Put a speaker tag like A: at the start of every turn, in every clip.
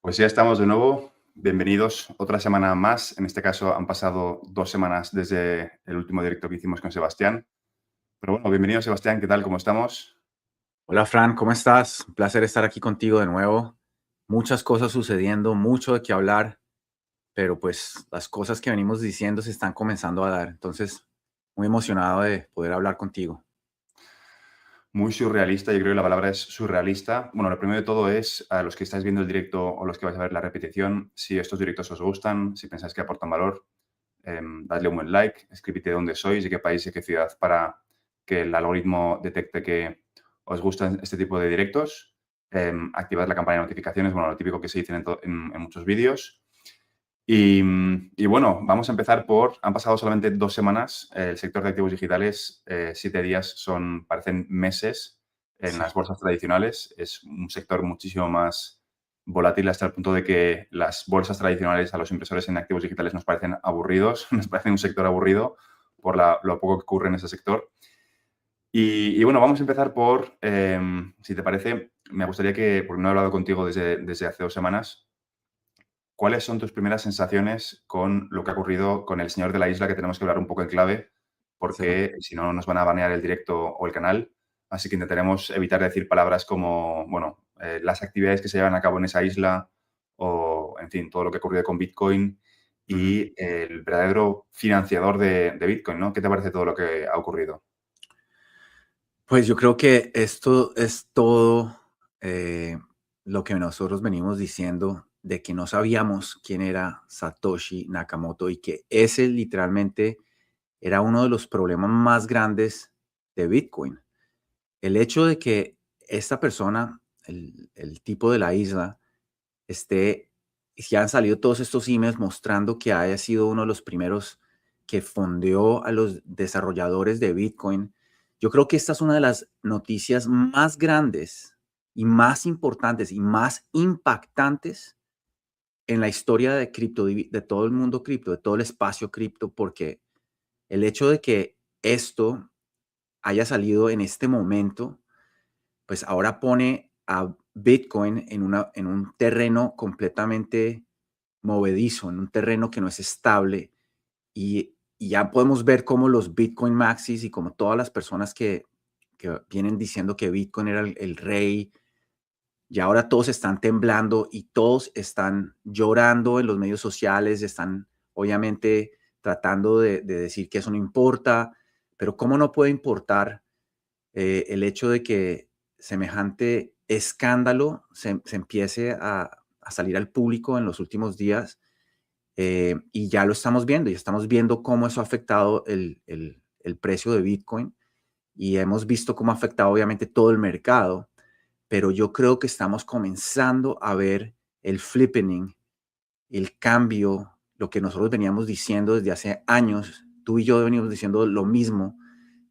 A: Pues ya estamos de nuevo. Bienvenidos otra semana más. En este caso han pasado 2 semanas desde el último directo que hicimos con Sebastián. Pero bueno, bienvenido Sebastián, ¿qué tal? ¿Cómo estamos?
B: Hola Fran, ¿cómo estás? Un placer estar aquí contigo de nuevo. Muchas cosas sucediendo, mucho de qué hablar, pero pues las cosas que venimos diciendo se están comenzando a dar. Entonces, muy emocionado de poder hablar contigo.
A: Muy surrealista, yo creo que la palabra es surrealista. Bueno, lo primero de todo es a los que estáis viendo el directo o los que vais a ver la repetición, si estos directos os gustan, si pensáis que aportan valor, dadle un buen like, escribid de dónde sois, de qué país y qué ciudad para que el algoritmo detecte que os gustan este tipo de directos. Activad la campana de notificaciones, bueno, lo típico que se dice en muchos vídeos. Y bueno, vamos a empezar han pasado solamente 2 semanas. El sector de activos digitales, 7 días parecen meses en
B: Sí,
A: las bolsas tradicionales. Es un sector muchísimo más volátil hasta el punto de que las bolsas tradicionales a los inversores en activos digitales nos parecen aburridos, nos parecen un sector aburrido por lo poco que ocurre en ese sector. Y bueno, vamos a empezar si te parece, me gustaría porque no he hablado contigo desde hace 2 semanas. ¿Cuáles son tus primeras sensaciones con lo que ha ocurrido con el señor de la isla, que tenemos que hablar un poco en clave,
B: sí.
A: porque si no nos van a banear el directo o el canal? Así que intentaremos evitar decir palabras como, bueno, las actividades que se llevan a cabo en esa isla o, en fin, todo lo que ha ocurrido con Bitcoin
B: Ujú.
A: y el verdadero financiador de Bitcoin, ¿no? ¿Qué te parece todo lo que ha ocurrido?
B: Pues yo creo que esto es todo lo que nosotros venimos diciendo de que no sabíamos quién era Satoshi Nakamoto y que ese literalmente era uno de los problemas más grandes de Bitcoin. El hecho de que esta persona, el tipo de la isla, y han salido todos estos emails mostrando que haya sido uno de los primeros que fondeó a los desarrolladores de Bitcoin. Yo creo que esta es una de las noticias más grandes y más importantes y más impactantes en la historia de cripto, de todo el mundo cripto, de todo el espacio cripto, porque el hecho de que esto haya salido en este momento, pues ahora pone a Bitcoin en un terreno completamente movedizo, en un terreno que no es estable. Y ya podemos ver cómo los Bitcoin Maxis y como todas las personas que vienen diciendo que Bitcoin era el rey, y ahora todos están temblando y todos están llorando en los medios sociales, están obviamente tratando de decir que eso no importa, pero ¿cómo no puede importar el hecho de que semejante escándalo se empiece a salir al público en los últimos días? Y ya lo estamos viendo, y estamos viendo cómo eso ha afectado el precio de Bitcoin, y hemos visto cómo ha afectado obviamente todo el mercado, pero yo creo que estamos comenzando a ver el flippening, el cambio, lo que nosotros veníamos diciendo desde hace años. Tú y yo venimos diciendo lo mismo,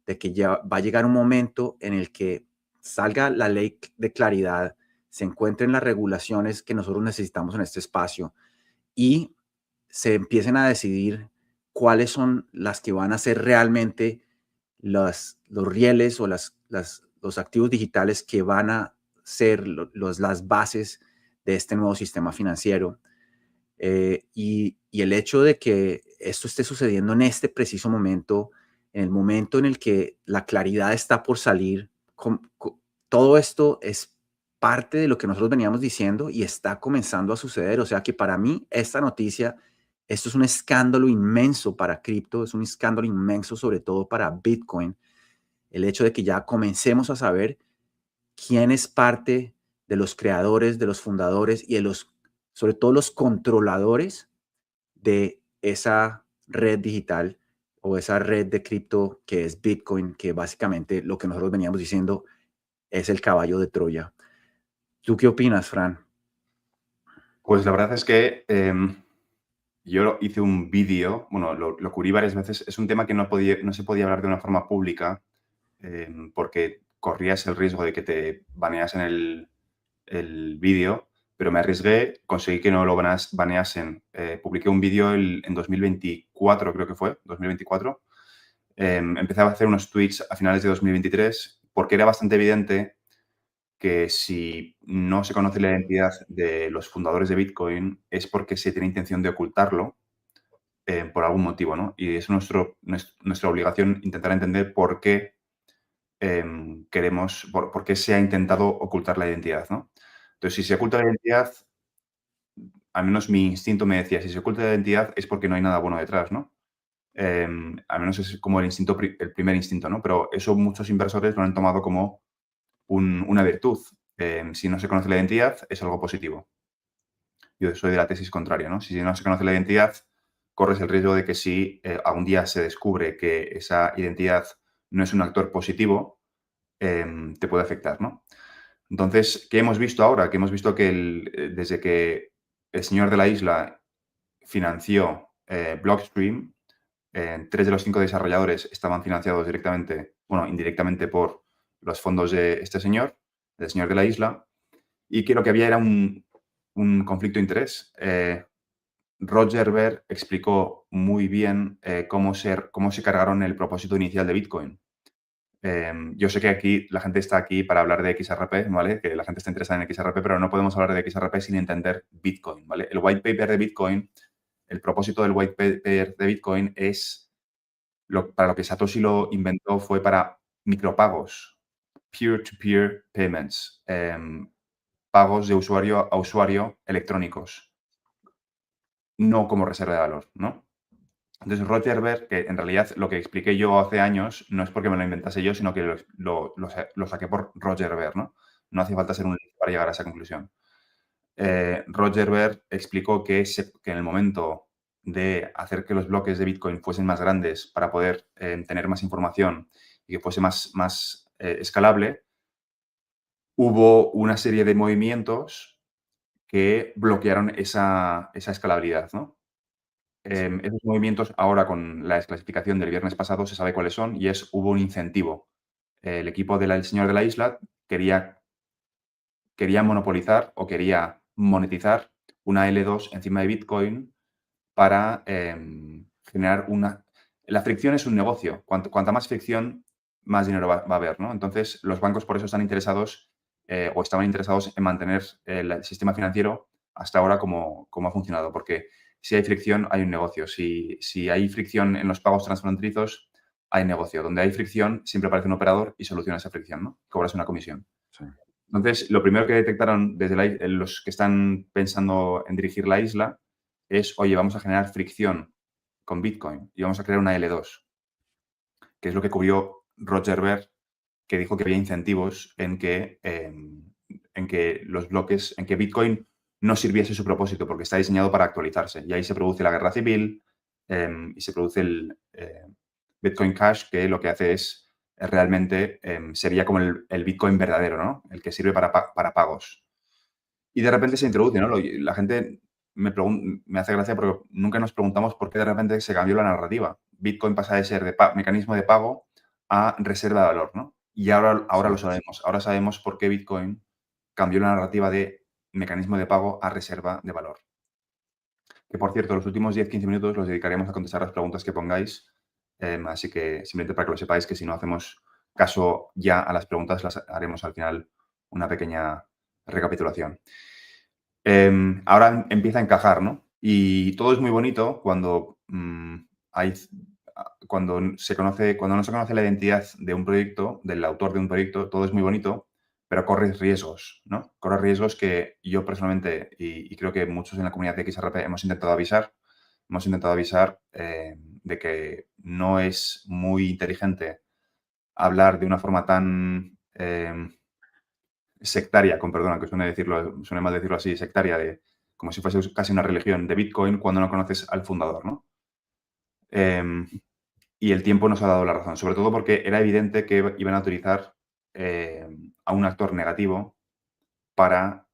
B: de que ya va a llegar un momento en el que salga la ley de claridad, se encuentren las regulaciones que nosotros necesitamos en este espacio y se empiecen a decidir cuáles son las que van a ser realmente los rieles o los activos digitales que van a ser las bases de este nuevo sistema financiero. Y el hecho de que esto esté sucediendo en este preciso momento, en el momento en el que la claridad está por salir, todo esto es parte de lo que nosotros veníamos diciendo y está comenzando a suceder. O sea que para mí esta noticia, esto es un escándalo inmenso para cripto, es un escándalo inmenso sobre todo para Bitcoin. El hecho de que ya comencemos a saber quién es parte de los creadores, de los fundadores y sobre todo los controladores de esa red digital o esa red de cripto que es Bitcoin, que básicamente lo que nosotros veníamos diciendo es el caballo de Troya. ¿Tú qué opinas, Fran?
A: Pues la verdad es que yo hice un vídeo, bueno, lo cubrí varias veces. Es un tema que no se podía hablar de una forma pública, porque corrías el riesgo de que te baneasen el vídeo, pero me arriesgué, conseguí que no lo baneasen. Publiqué un vídeo en 2024, creo que fue, 2024. Empecé a hacer unos tweets a finales de 2023 porque era bastante evidente que si no se conoce la identidad de los fundadores de Bitcoin es porque se tiene intención de ocultarlo por algún motivo, ¿no? Y es nuestra obligación intentar entender por qué por qué se ha intentado ocultar la identidad, ¿no? Entonces, si se oculta la identidad, al menos mi instinto me decía, si se oculta la identidad es porque no hay nada bueno detrás, ¿no? Al menos es como el primer instinto, ¿no? Pero eso muchos inversores lo han tomado como una virtud. Si no se conoce la identidad, es algo positivo. Yo soy de la tesis contraria, ¿no? Si no se conoce la identidad, corres el riesgo de que si algún día se descubre que esa identidad no es un actor positivo, te puede afectar, ¿no? Entonces, ¿qué hemos visto ahora? Que hemos visto que desde que el señor de la isla financió Blockstream, 3 de los 5 desarrolladores estaban financiados directamente, bueno, indirectamente por los fondos de este señor, del señor de la isla, y que lo que había era un conflicto de interés. Roger Ver explicó muy bien cómo se cargaron el propósito inicial de Bitcoin. Yo sé que aquí la gente está aquí para hablar de XRP, ¿vale? Que la gente está interesada en XRP, pero no podemos hablar de XRP sin entender Bitcoin, ¿vale? El white paper de Bitcoin, el propósito del white paper de Bitcoin es, para lo que Satoshi lo inventó fue para micropagos, peer-to-peer payments, pagos de usuario a usuario electrónicos, no como reserva de valor, ¿no? Entonces, Roger Ver, que en realidad lo que expliqué yo hace años no es porque me lo inventase yo, sino que lo saqué por Roger Ver, ¿no? No hacía falta ser un libro para llegar a esa conclusión. Roger Ver explicó que en el momento de hacer que los bloques de Bitcoin fuesen más grandes para poder tener más información y que fuese más escalable, hubo una serie de movimientos que bloquearon esa escalabilidad, ¿no?
B: Sí.
A: Esos movimientos ahora con la desclasificación del viernes pasado se sabe cuáles son y hubo un incentivo. El equipo del señor de la isla quería monopolizar o quería monetizar una L2 encima de Bitcoin para generar una... La fricción es un negocio. Cuanta más fricción, más dinero va a haber, ¿no? Entonces, los bancos por eso están interesados o estaban interesados en mantener el sistema financiero hasta ahora como ha funcionado, porque si hay fricción, hay un negocio. Si hay fricción en los pagos transfronterizos, hay negocio. Donde hay fricción, siempre aparece un operador y soluciona esa fricción, ¿no? Cobras una comisión.
B: Sí.
A: Entonces, lo primero que detectaron desde los que están pensando en dirigir la isla es, oye, vamos a generar fricción con Bitcoin y vamos a crear una L2, que es lo que cubrió Roger Ver, que dijo que había incentivos en que los bloques, en que Bitcoin no sirviese su propósito, porque está diseñado para actualizarse. Y ahí se produce la guerra civil y se produce el Bitcoin Cash, que lo que hace es realmente sería como el Bitcoin verdadero, ¿no? El que sirve para pagos. Y de repente se introduce, ¿no? La gente me hace gracia porque nunca nos preguntamos por qué de repente se cambió la narrativa. Bitcoin pasa de ser mecanismo de pago a reserva de valor, ¿no? Y ahora
B: Sí.
A: lo sabemos. Ahora sabemos por qué Bitcoin cambió la narrativa de mecanismo de pago a reserva de valor. Que, por cierto, los últimos 10-15 minutos los dedicaremos a contestar las preguntas que pongáis. Así que simplemente para que lo sepáis, que si no hacemos caso ya a las preguntas, las haremos al final una pequeña recapitulación. Ahora empieza a encajar, ¿no? Y todo es muy bonito cuando cuando no se conoce la identidad de un proyecto, del autor de un proyecto, todo es muy bonito, pero corres riesgos, ¿no? Corres riesgos que yo personalmente, y creo que muchos en la comunidad de XRP hemos intentado avisar de que no es muy inteligente hablar de una forma tan sectaria, con perdón, que suene mal decirlo así, sectaria, como si fuese casi una religión de Bitcoin cuando no conoces al fundador, ¿no? Em, y el tiempo nos ha dado la razón, sobre todo porque era evidente que iban a utilizar a un actor negativo para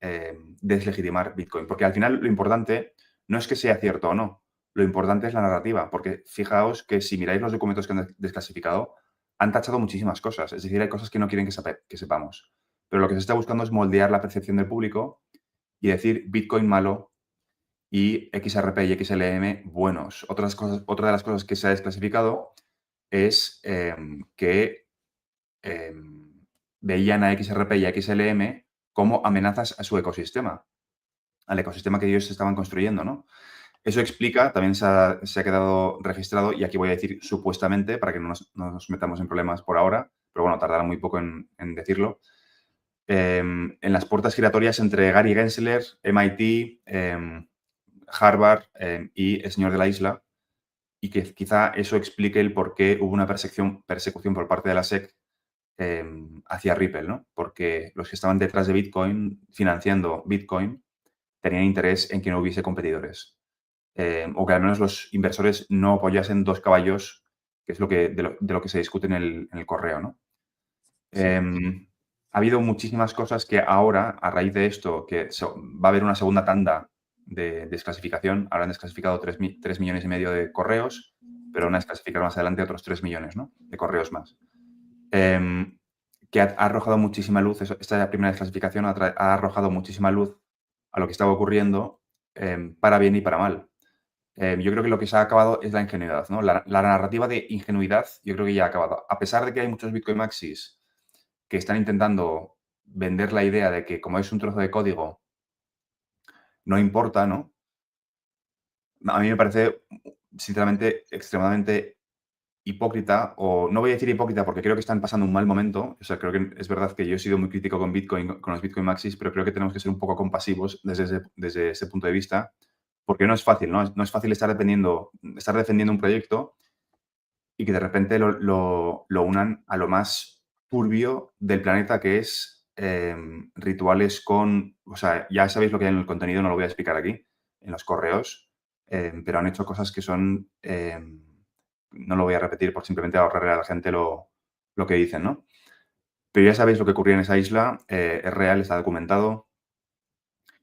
A: deslegitimar Bitcoin. Porque al final lo importante no es que sea cierto o no, lo importante es la narrativa, porque fijaos que si miráis los documentos que han desclasificado, han tachado muchísimas cosas, es decir, hay cosas que no quieren que sepamos. Pero lo que se está buscando es moldear la percepción del público y decir Bitcoin malo y XRP y XLM buenos. Otra de las cosas que se ha desclasificado es que veían a XRP y a XLM como amenazas a su ecosistema, al ecosistema que ellos estaban construyendo, ¿no? Eso explica, también se ha quedado registrado, y aquí voy a decir supuestamente, para que no nos metamos en problemas por ahora, pero bueno, tardará muy poco en decirlo, en las puertas giratorias entre Gary Gensler, MIT, Harvard y el señor de la isla, y que quizá eso explique el por qué hubo una persecución por parte de la SEC hacia Ripple, ¿no? Porque los que estaban detrás de Bitcoin, financiando Bitcoin, tenían interés en que no hubiese competidores. O que al menos los inversores no apoyasen dos caballos, que es de lo que se discute en el correo, ¿no?
B: Sí.
A: Ha habido muchísimas cosas que ahora, a raíz de esto, va a haber una segunda tanda de desclasificación. Ahora han desclasificado 3 millones y medio de correos, pero van a desclasificar más adelante otros 3 millones, ¿no?, de correos más. Que ha arrojado muchísima luz, esta primera desclasificación ha arrojado muchísima luz a lo que estaba ocurriendo, para bien y para mal. Yo creo que lo que se ha acabado es la ingenuidad, ¿no? La narrativa de ingenuidad, yo creo que ya ha acabado. A pesar de que hay muchos Bitcoin Maxis que están intentando vender la idea de que, como es un trozo de código, no importa, ¿no? A mí me parece, sinceramente, extremadamente hipócrita, o no voy a decir hipócrita porque creo que están pasando un mal momento. O sea, creo que es verdad que yo he sido muy crítico con Bitcoin, con los Bitcoin Maxis, pero creo que tenemos que ser un poco compasivos desde ese punto de vista, porque no es fácil, ¿no? No es fácil estar defendiendo un proyecto y que de repente lo unan a lo más turbio del planeta, que es rituales con... O sea, ya sabéis lo que hay en el contenido, no lo voy a explicar aquí, en los correos, pero han hecho cosas que son... no lo voy a repetir por simplemente ahorrarle a la gente lo que dicen, ¿no? Pero ya sabéis lo que ocurría en esa isla, es real, está documentado.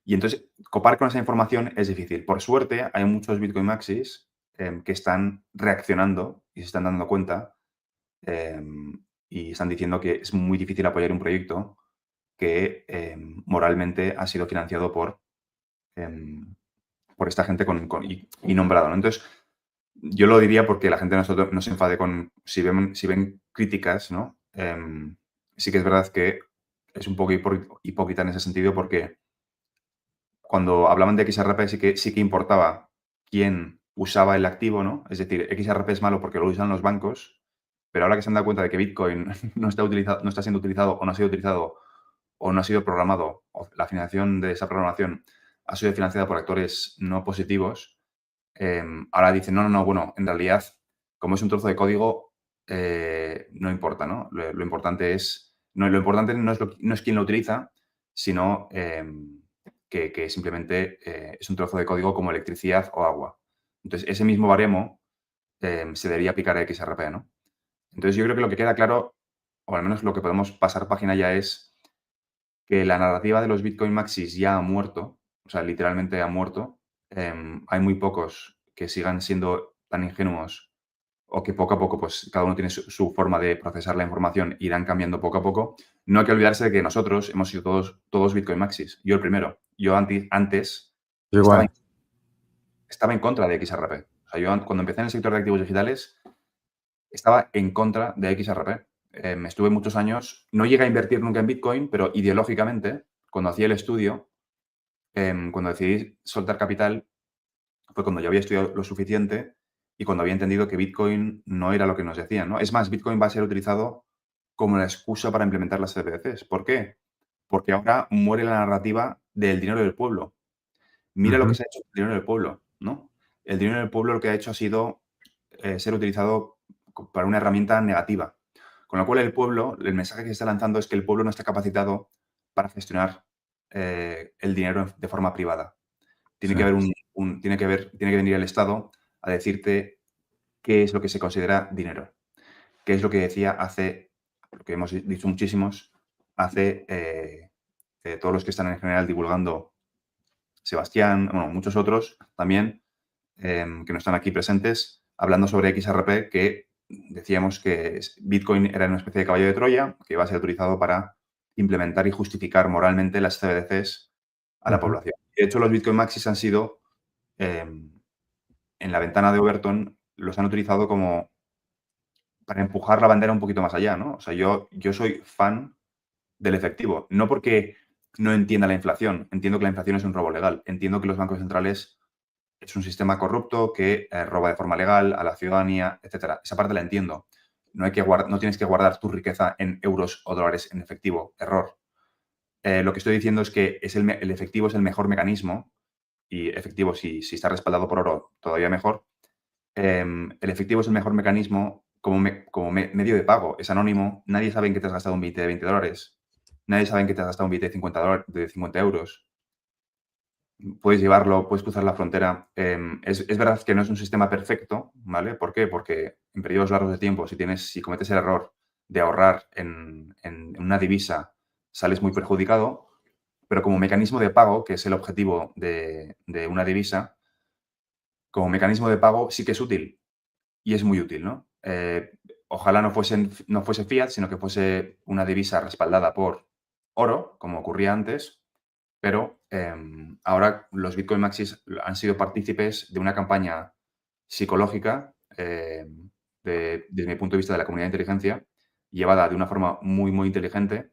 A: Y entonces, copar con esa información es difícil. Por suerte, hay muchos Bitcoin Maxis que están reaccionando y se están dando cuenta, y están diciendo que es muy difícil apoyar un proyecto que moralmente ha sido financiado em, por esta gente y nombrado, ¿no? Entonces, yo lo diría porque la gente no se enfade si ven críticas, ¿no? Sí que es verdad que es un poco hipócrita en ese sentido, porque cuando hablaban de XRP sí que importaba quién usaba el activo, ¿no? Es decir, XRP es malo porque lo usan los bancos, pero ahora que se han dado cuenta de que Bitcoin no está siendo utilizado, o no ha sido utilizado, o no ha sido programado, o la financiación de esa programación ha sido financiada por actores no positivos, ahora dicen, no, no, no, bueno, en realidad, como es un trozo de código, no importa, ¿no? Lo importante no es quién lo utiliza, sino que simplemente es un trozo de código como electricidad o agua. Entonces, ese mismo baremo se debería aplicar a XRP, ¿no? Entonces, yo creo que lo que queda claro, o al menos lo que podemos pasar página ya, es que la narrativa de los Bitcoin Maxis ya ha muerto, o sea, literalmente ha muerto. Hay muy pocos que sigan siendo tan ingenuos, o que poco a poco, pues cada uno tiene su forma de procesar la información, irán cambiando poco a poco. No hay que olvidarse de que nosotros hemos sido todos Bitcoin Maxis. Yo el primero. Yo antes estaba,
B: Igual.
A: estaba en contra de XRP. O sea, yo cuando empecé en el sector de activos digitales estaba en contra de XRP. Estuve muchos años, no llegué a invertir nunca en Bitcoin, pero ideológicamente, cuando hacía el estudio, cuando decidí soltar capital, fue cuando ya había estudiado lo suficiente y cuando había entendido que Bitcoin no era lo que nos decían, ¿no? Es más, Bitcoin va a ser utilizado como la excusa para implementar las CBDCs. ¿Por qué? Porque ahora muere la narrativa del dinero del pueblo. Mira lo que
B: Ujú.
A: se ha hecho con el dinero del pueblo, ¿no? El dinero del pueblo lo que ha hecho ha sido ser utilizado para una herramienta negativa. Con lo cual el mensaje que se está lanzando es que el pueblo no está capacitado para gestionar el dinero de forma privada. Tiene
B: Sí.
A: que haber tiene que venir el Estado a decirte qué es lo que se considera dinero. Qué es lo que decía lo que hemos dicho muchísimos, todos los que están en general divulgando, Sebastián, bueno, muchos otros también, que no están aquí presentes, hablando sobre XRP, que decíamos que Bitcoin era una especie de caballo de Troya que iba a ser utilizado para implementar y justificar moralmente las CBDCs a la
B: Ujú.
A: población. De hecho, los Bitcoin Maxis han sido, en la ventana de Overton, los han utilizado como para empujar la bandera un poquito más allá, ¿no? O sea, yo soy fan del efectivo. No porque no entienda la inflación. Entiendo que la inflación es un robo legal. Entiendo que los bancos centrales es un sistema corrupto que roba de forma legal a la ciudadanía, etcétera. Esa parte la entiendo. No tienes que guardar tu riqueza en euros o dólares en efectivo. Error. Lo que estoy diciendo es que el efectivo es el mejor mecanismo, y efectivo, si está respaldado por oro, todavía mejor. El efectivo es el mejor mecanismo como medio de pago. Es anónimo. Nadie sabe en qué te has gastado un billete de 20 dólares. Nadie sabe en qué te has gastado un billete de 50 euros. Puedes llevarlo, puedes cruzar la frontera. Es verdad que no es un sistema perfecto, ¿vale? ¿Por qué? Porque en periodos largos de tiempo, si cometes el error de ahorrar en una divisa, sales muy perjudicado, pero como mecanismo de pago, que es el objetivo de una divisa, como mecanismo de pago sí que es útil y es muy útil, ¿no? Ojalá no fuese fiat, sino que fuese una divisa respaldada por oro, como ocurría antes, pero ahora los Bitcoin Maxis han sido partícipes de una campaña psicológica, desde mi punto de vista de la comunidad de inteligencia, llevada de una forma muy, muy inteligente,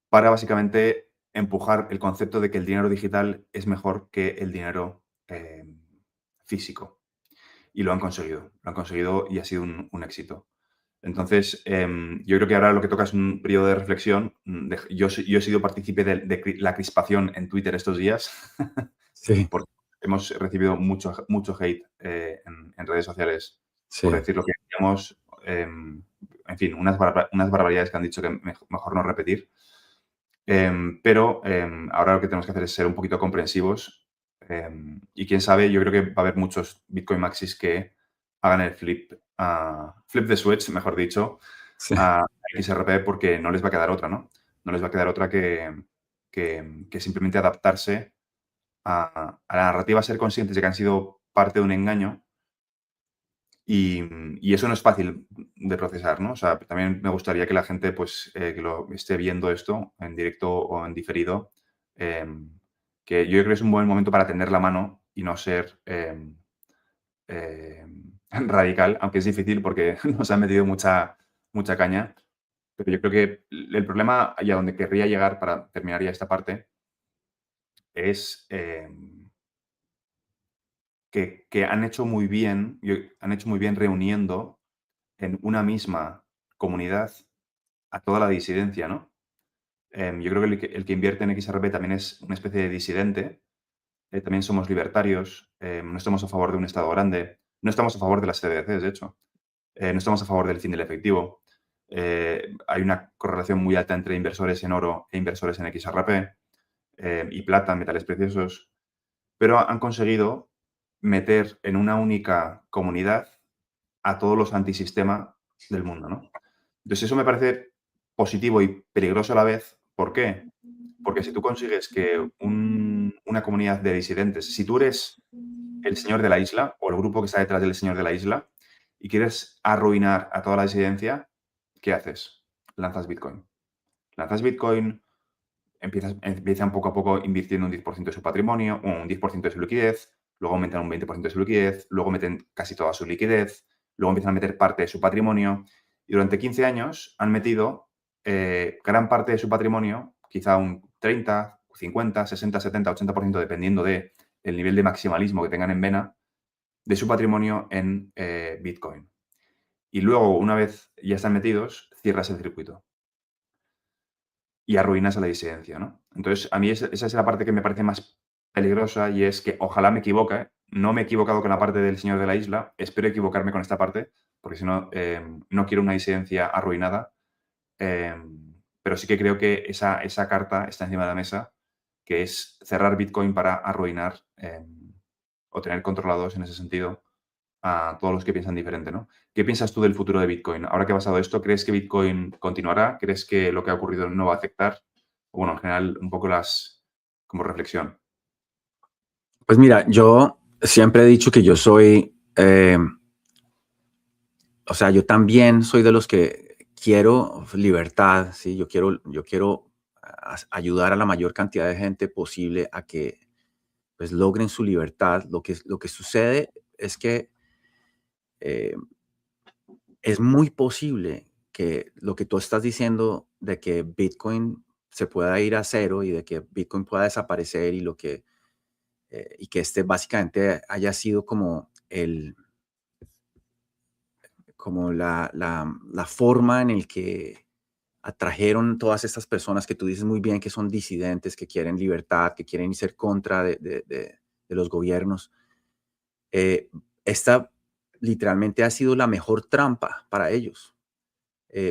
A: para básicamente empujar el concepto de que el dinero digital es mejor que el dinero físico. Y lo han conseguido y ha sido un éxito. Entonces, yo creo que ahora lo que toca es un periodo de reflexión. Yo he sido partícipe de la crispación en Twitter estos días,
B: Sí,
A: porque hemos recibido mucho hate en redes sociales por
B: sí.
A: decir lo que decíamos. En fin, unas barbaridades que han dicho que mejor no repetir. Pero ahora lo que tenemos que hacer es ser un poquito comprensivos. Y quién sabe, yo creo que va a haber muchos Bitcoin Maxis que hagan el flip the switch, mejor dicho,
B: Sí.
A: a XRP porque no les va a quedar otra, ¿no? No les va a quedar otra que simplemente adaptarse a la narrativa, ser conscientes de que han sido parte de un engaño y eso no es fácil de procesar, ¿no? O sea, también me gustaría que la gente, pues, que lo esté viendo esto en directo o en diferido, que yo creo que es un buen momento para tender la mano y no ser radical, aunque es difícil porque nos han metido mucha caña. Pero yo creo que el problema y a donde querría llegar para terminar ya esta parte es que han hecho muy bien reuniendo en una misma comunidad a toda la disidencia, ¿no? Yo creo que el que invierte en XRP también es una especie de disidente. También somos libertarios, no estamos a favor de un Estado grande, no estamos a favor de las CBDCs, de hecho, no estamos a favor del fin del efectivo. Hay una correlación muy alta entre inversores en oro e inversores en XRP y plata, metales preciosos, pero han conseguido meter en una única comunidad a todos los antisistema del mundo, ¿no? Entonces, eso me parece positivo y peligroso a la vez. ¿Por qué? Porque si tú consigues que una comunidad de disidentes, si tú eres el señor de la isla o el grupo que está detrás del señor de la isla y quieres arruinar a toda la disidencia, ¿qué haces? Lanzas Bitcoin. Lanzas Bitcoin, empiezan poco a poco invirtiendo un 10% de su patrimonio, un 10% de su liquidez, luego aumentan un 20% de su liquidez, luego meten casi toda su liquidez, luego empiezan a meter parte de su patrimonio y durante 15 años han metido gran parte de su patrimonio, quizá un 30, 50, 60, 70, 80%, dependiendo del nivel de maximalismo que tengan en vena, de su patrimonio en Bitcoin. Y luego, una vez ya están metidos, cierras el circuito y arruinas a la disidencia, ¿no? Entonces, a mí esa es la parte que me parece más peligrosa y es que ojalá me equivoque. No me he equivocado con la parte del señor de la isla, espero equivocarme con esta parte, porque si no, no quiero una disidencia arruinada. Pero sí que creo que esa carta está encima de la mesa, que es cerrar Bitcoin para arruinar o tener controlados en ese sentido a todos los que piensan diferente, ¿no? ¿Qué piensas tú del futuro de Bitcoin? Ahora que ha pasado esto, ¿crees que Bitcoin continuará? ¿Crees que lo que ha ocurrido no va a afectar? O bueno, en general, un poco como reflexión.
B: Pues mira, yo siempre he dicho que yo soy, o sea, yo también soy de los que quiero libertad, ¿sí? Yo quiero ayudar a la mayor cantidad de gente posible a que pues logren su libertad. Lo que sucede es que eh, es muy posible que lo que tú estás diciendo de que Bitcoin se pueda ir a cero y de que Bitcoin pueda desaparecer y que este básicamente haya sido como la forma en el que atrajeron todas estas personas que tú dices muy bien que son disidentes, que quieren libertad, que quieren ser contra de los gobiernos. Esta literalmente ha sido la mejor trampa para ellos.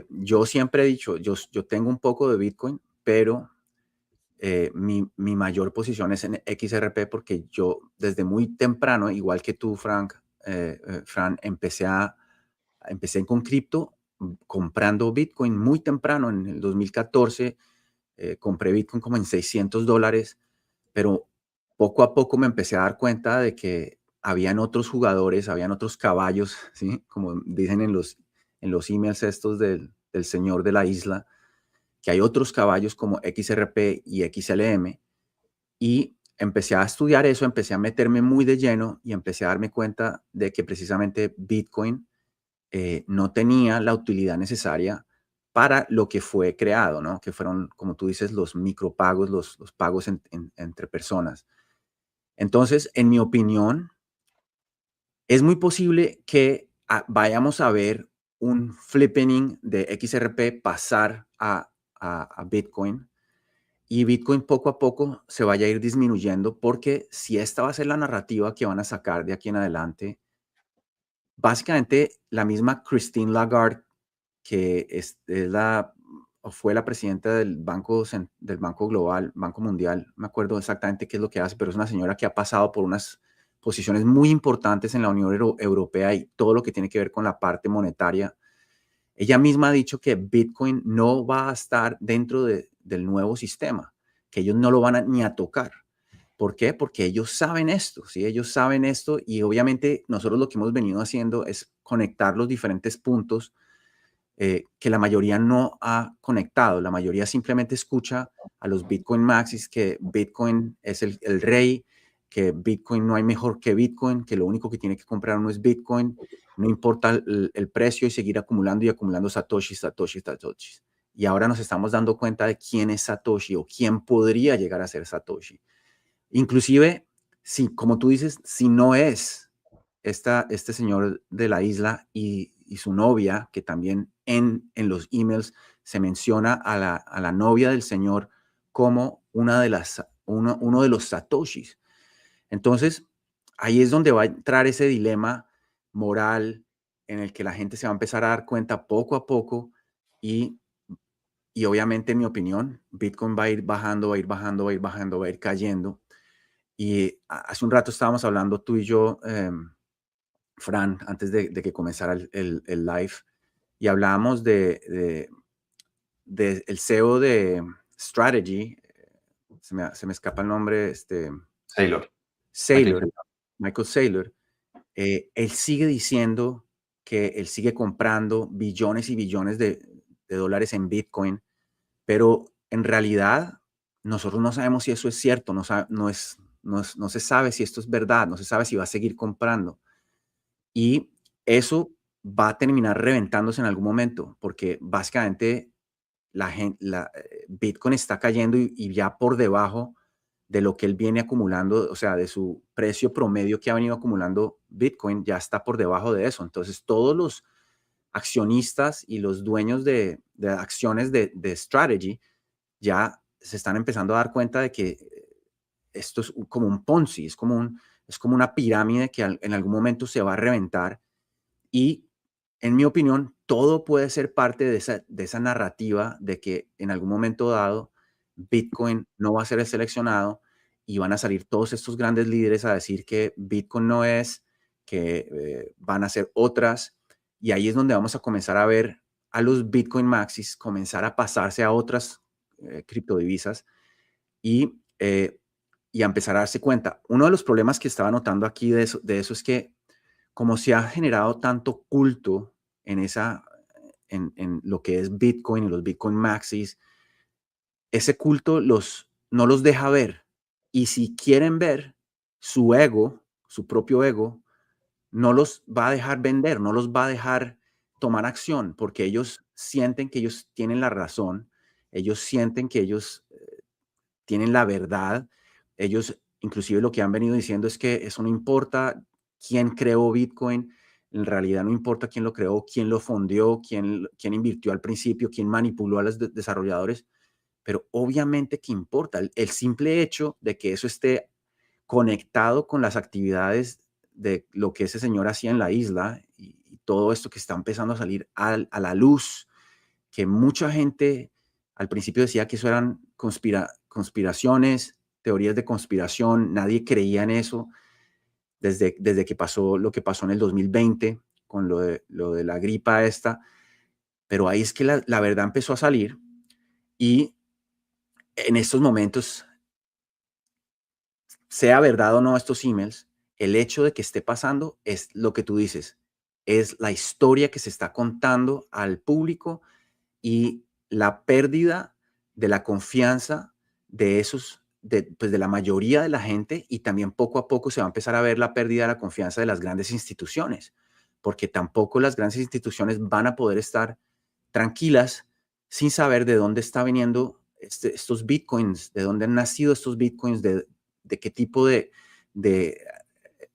B: Yo siempre he dicho, yo tengo un poco de Bitcoin, pero mi mayor posición es en XRP porque yo desde muy temprano, igual que tú, Fran, empecé con cripto comprando Bitcoin muy temprano, en el 2014. Compré Bitcoin como en $600, pero poco a poco me empecé a dar cuenta de que habían otros jugadores, habían otros caballos, ¿sí? Como dicen en los emails estos del señor de la isla, que hay otros caballos como XRP y XLM, y empecé a estudiar eso, empecé a meterme muy de lleno y empecé a darme cuenta de que precisamente Bitcoin no tenía la utilidad necesaria para lo que fue creado, ¿no? Que fueron, como tú dices, los micropagos, los pagos entre personas. Entonces, en mi opinión, es muy posible que vayamos a ver un flippening de XRP pasar a Bitcoin, y Bitcoin poco a poco se vaya a ir disminuyendo, porque si esta va a ser la narrativa que van a sacar de aquí en adelante, básicamente la misma Christine Lagarde, que o fue la presidenta del Banco Global, Banco Mundial, no me acuerdo exactamente qué es lo que hace, pero es una señora que ha pasado por unas posiciones muy importantes en la Unión Europea y todo lo que tiene que ver con la parte monetaria. Ella misma ha dicho que Bitcoin no va a estar dentro del nuevo sistema, que ellos no lo van ni a tocar. ¿Por qué? Porque ellos saben esto, ¿sí? Ellos saben esto, y obviamente nosotros lo que hemos venido haciendo es conectar los diferentes puntos que la mayoría no ha conectado. La mayoría simplemente escucha a los Bitcoin Maxis que Bitcoin es el rey, que Bitcoin no hay mejor que Bitcoin, que lo único que tiene que comprar uno es Bitcoin, no importa el precio, y seguir acumulando y acumulando satoshis, satoshis, satoshis. Y ahora nos estamos dando cuenta de quién es Satoshi o quién podría llegar a ser Satoshi. Inclusive, si, como tú dices, si no es este señor de la isla y su novia, que también en los emails se menciona a la novia del señor como uno de los satoshis. Entonces, ahí es donde va a entrar ese dilema moral en el que la gente se va a empezar a dar cuenta poco a poco, y, y obviamente, en mi opinión, Bitcoin va a ir bajando, va a ir bajando, va a ir bajando, va a ir cayendo. Y hace un rato estábamos hablando tú y yo, Fran, antes de que comenzara el live, y hablábamos de el CEO de Strategy, se me escapa el nombre,
A: Saylor.
B: Saylor, Michael Saylor. Él sigue diciendo que él sigue comprando billones y billones de dólares en Bitcoin, pero en realidad nosotros no sabemos si eso es cierto, no se sabe si esto es verdad, no se sabe si va a seguir comprando. Y eso va a terminar reventándose en algún momento, porque básicamente Bitcoin está cayendo y ya por debajo de lo que él viene acumulando, o sea, de su precio promedio que ha venido acumulando Bitcoin, ya está por debajo de eso. Entonces, todos los accionistas y los dueños de acciones de Strategy ya se están empezando a dar cuenta de que esto es como un Ponzi, es como una pirámide que en algún momento se va a reventar. Y en mi opinión, todo puede ser parte de esa narrativa de que en algún momento dado Bitcoin no va a ser el seleccionado, y van a salir todos estos grandes líderes a decir que Bitcoin no es, que van a ser otras. Y ahí es donde vamos a comenzar a ver a los Bitcoin Maxis comenzar a pasarse a otras criptodivisas, y, y a empezar a darse cuenta. Uno de los problemas que estaba notando aquí de eso es que, como se ha generado tanto culto en lo que es Bitcoin y los Bitcoin Maxis, ese culto no los deja ver. Y si quieren ver, su ego, su propio ego, no los va a dejar vender, no los va a dejar tomar acción, porque ellos sienten que ellos tienen la razón, ellos sienten que ellos tienen la verdad, ellos inclusive lo que han venido diciendo es que eso no importa quién creó Bitcoin, en realidad no importa quién lo creó, quién lo fondeó, quién invirtió al principio, quién manipuló a los desarrolladores, pero obviamente que importa. El simple hecho de que eso esté conectado con las actividades de lo que ese señor hacía en la isla y todo esto que está empezando a salir a la luz, que mucha gente al principio decía que eso eran conspiraciones, teorías de conspiración, nadie creía en eso desde que pasó lo que pasó en el 2020 con lo de la gripa esta, pero ahí es que la verdad empezó a salir y en estos momentos, sea verdad o no estos emails, el hecho de que esté pasando es lo que tú dices, es la historia que se está contando al público y la pérdida de la confianza de esos, pues de la mayoría de la gente, y también poco a poco se va a empezar a ver la pérdida de la confianza de las grandes instituciones, porque tampoco las grandes instituciones van a poder estar tranquilas sin saber de dónde está viniendo estos bitcoins, de dónde han nacido estos bitcoins, de qué tipo de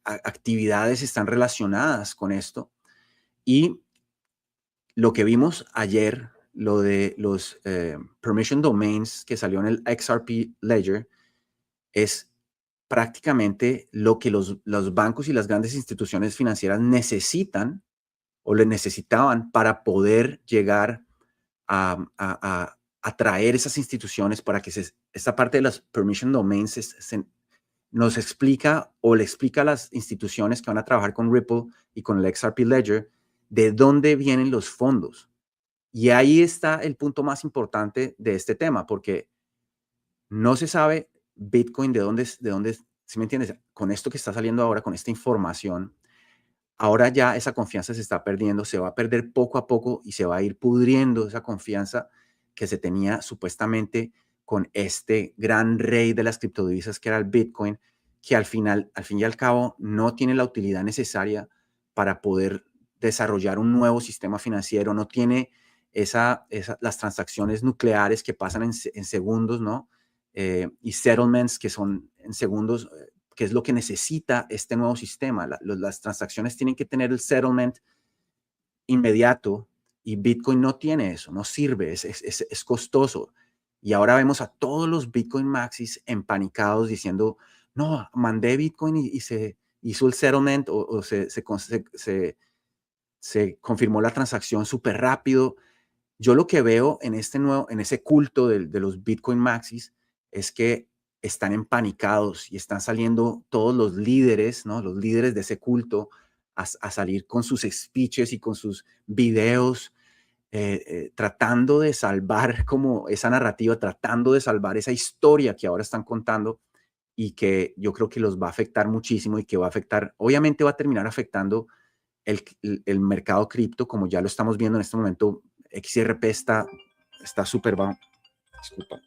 B: actividades están relacionadas con esto. Y lo que vimos ayer, lo de los permission domains que salió en el XRP Ledger, es prácticamente lo que los bancos y las grandes instituciones financieras necesitan o le necesitaban para poder llegar a atraer esas instituciones para que esta parte de las permission domains nos explica o le explica a las instituciones que van a trabajar con Ripple y con el XRP Ledger de dónde vienen los fondos. Y ahí está el punto más importante de este tema, porque no se sabe Bitcoin de dónde, ¿sí me entiendes? Con esto que está saliendo ahora, con esta información, ahora ya esa confianza se está perdiendo, se va a perder poco a poco y se va a ir pudriendo esa confianza que se tenía supuestamente con este gran rey de las criptodivisas que era el Bitcoin, que al fin y al cabo no tiene la utilidad necesaria para poder desarrollar un nuevo sistema financiero, no tiene las transacciones nucleares que pasan en segundos, ¿no? Y settlements que son en segundos, que es lo que necesita este nuevo sistema. Las transacciones tienen que tener el settlement inmediato y Bitcoin no tiene eso, no sirve, es costoso. Y ahora vemos a todos los Bitcoin Maxis empanicados diciendo, no, mandé Bitcoin y se hizo el settlement o se confirmó la transacción súper rápido. Yo lo que veo en ese culto de los Bitcoin Maxis es que están empanicados y están saliendo todos los líderes, ¿no? Los líderes de ese culto a salir con sus speeches y con sus videos, tratando de salvar como esa narrativa, tratando de salvar esa historia que ahora están contando y que yo creo que los va a afectar muchísimo y que va a afectar, obviamente va a terminar afectando el mercado cripto, como ya lo estamos viendo en este momento. XRP está súper bajo. Disculpa.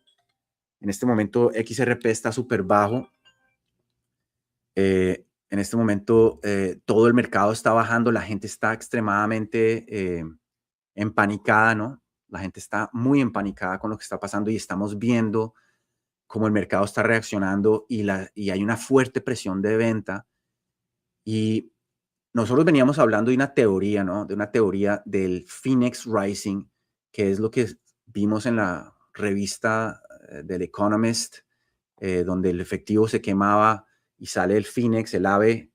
B: En este momento XRP está súper bajo. En este momento todo el mercado está bajando, la gente está extremadamente empanicada, ¿no? La gente está muy empanicada con lo que está pasando y estamos viendo cómo el mercado está reaccionando y hay una fuerte presión de venta. Y nosotros veníamos hablando de una teoría, ¿no? De una teoría del Phoenix Rising, que es lo que vimos en la revista del Economist, donde el efectivo se quemaba y sale el Phoenix, el ave,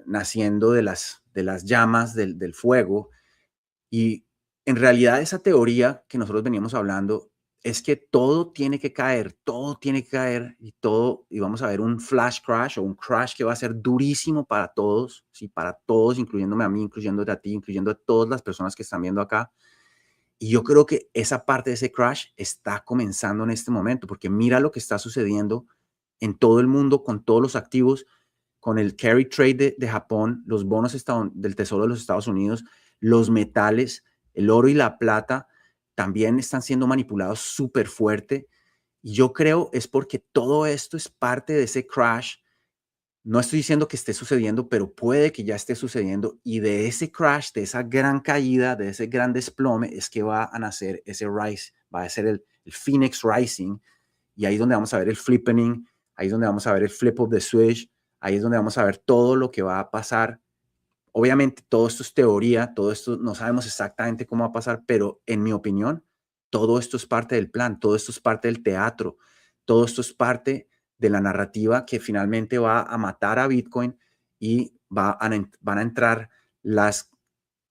B: naciendo de las llamas del fuego. Y en realidad esa teoría que nosotros veníamos hablando es que todo tiene que caer y vamos a ver un flash crash o un crash que va a ser durísimo para todos, sí, para todos, incluyéndome a mí, incluyéndote a ti, incluyendo a todas las personas que están viendo acá. Y yo creo que esa parte de ese crash está comenzando en este momento, porque mira lo que está sucediendo en todo el mundo con todos los activos, con el carry trade de Japón, los bonos del Tesoro de los Estados Unidos, los metales, el oro y la plata también están siendo manipulados súper fuerte. Y yo creo es porque todo esto es parte de ese crash No estoy diciendo que esté sucediendo, pero puede que ya esté sucediendo y de ese crash, de esa gran caída, de ese gran desplome, es que va a nacer ese rise, va a ser el Phoenix Rising y ahí es donde vamos a ver el flippening, ahí es donde vamos a ver el flip of the switch, ahí es donde vamos a ver todo lo que va a pasar. Obviamente todo esto es teoría, todo esto no sabemos exactamente cómo va a pasar, pero en mi opinión, todo esto es parte del plan, todo esto es parte del teatro, todo esto es parte de la narrativa que finalmente va a matar a Bitcoin y van a entrar las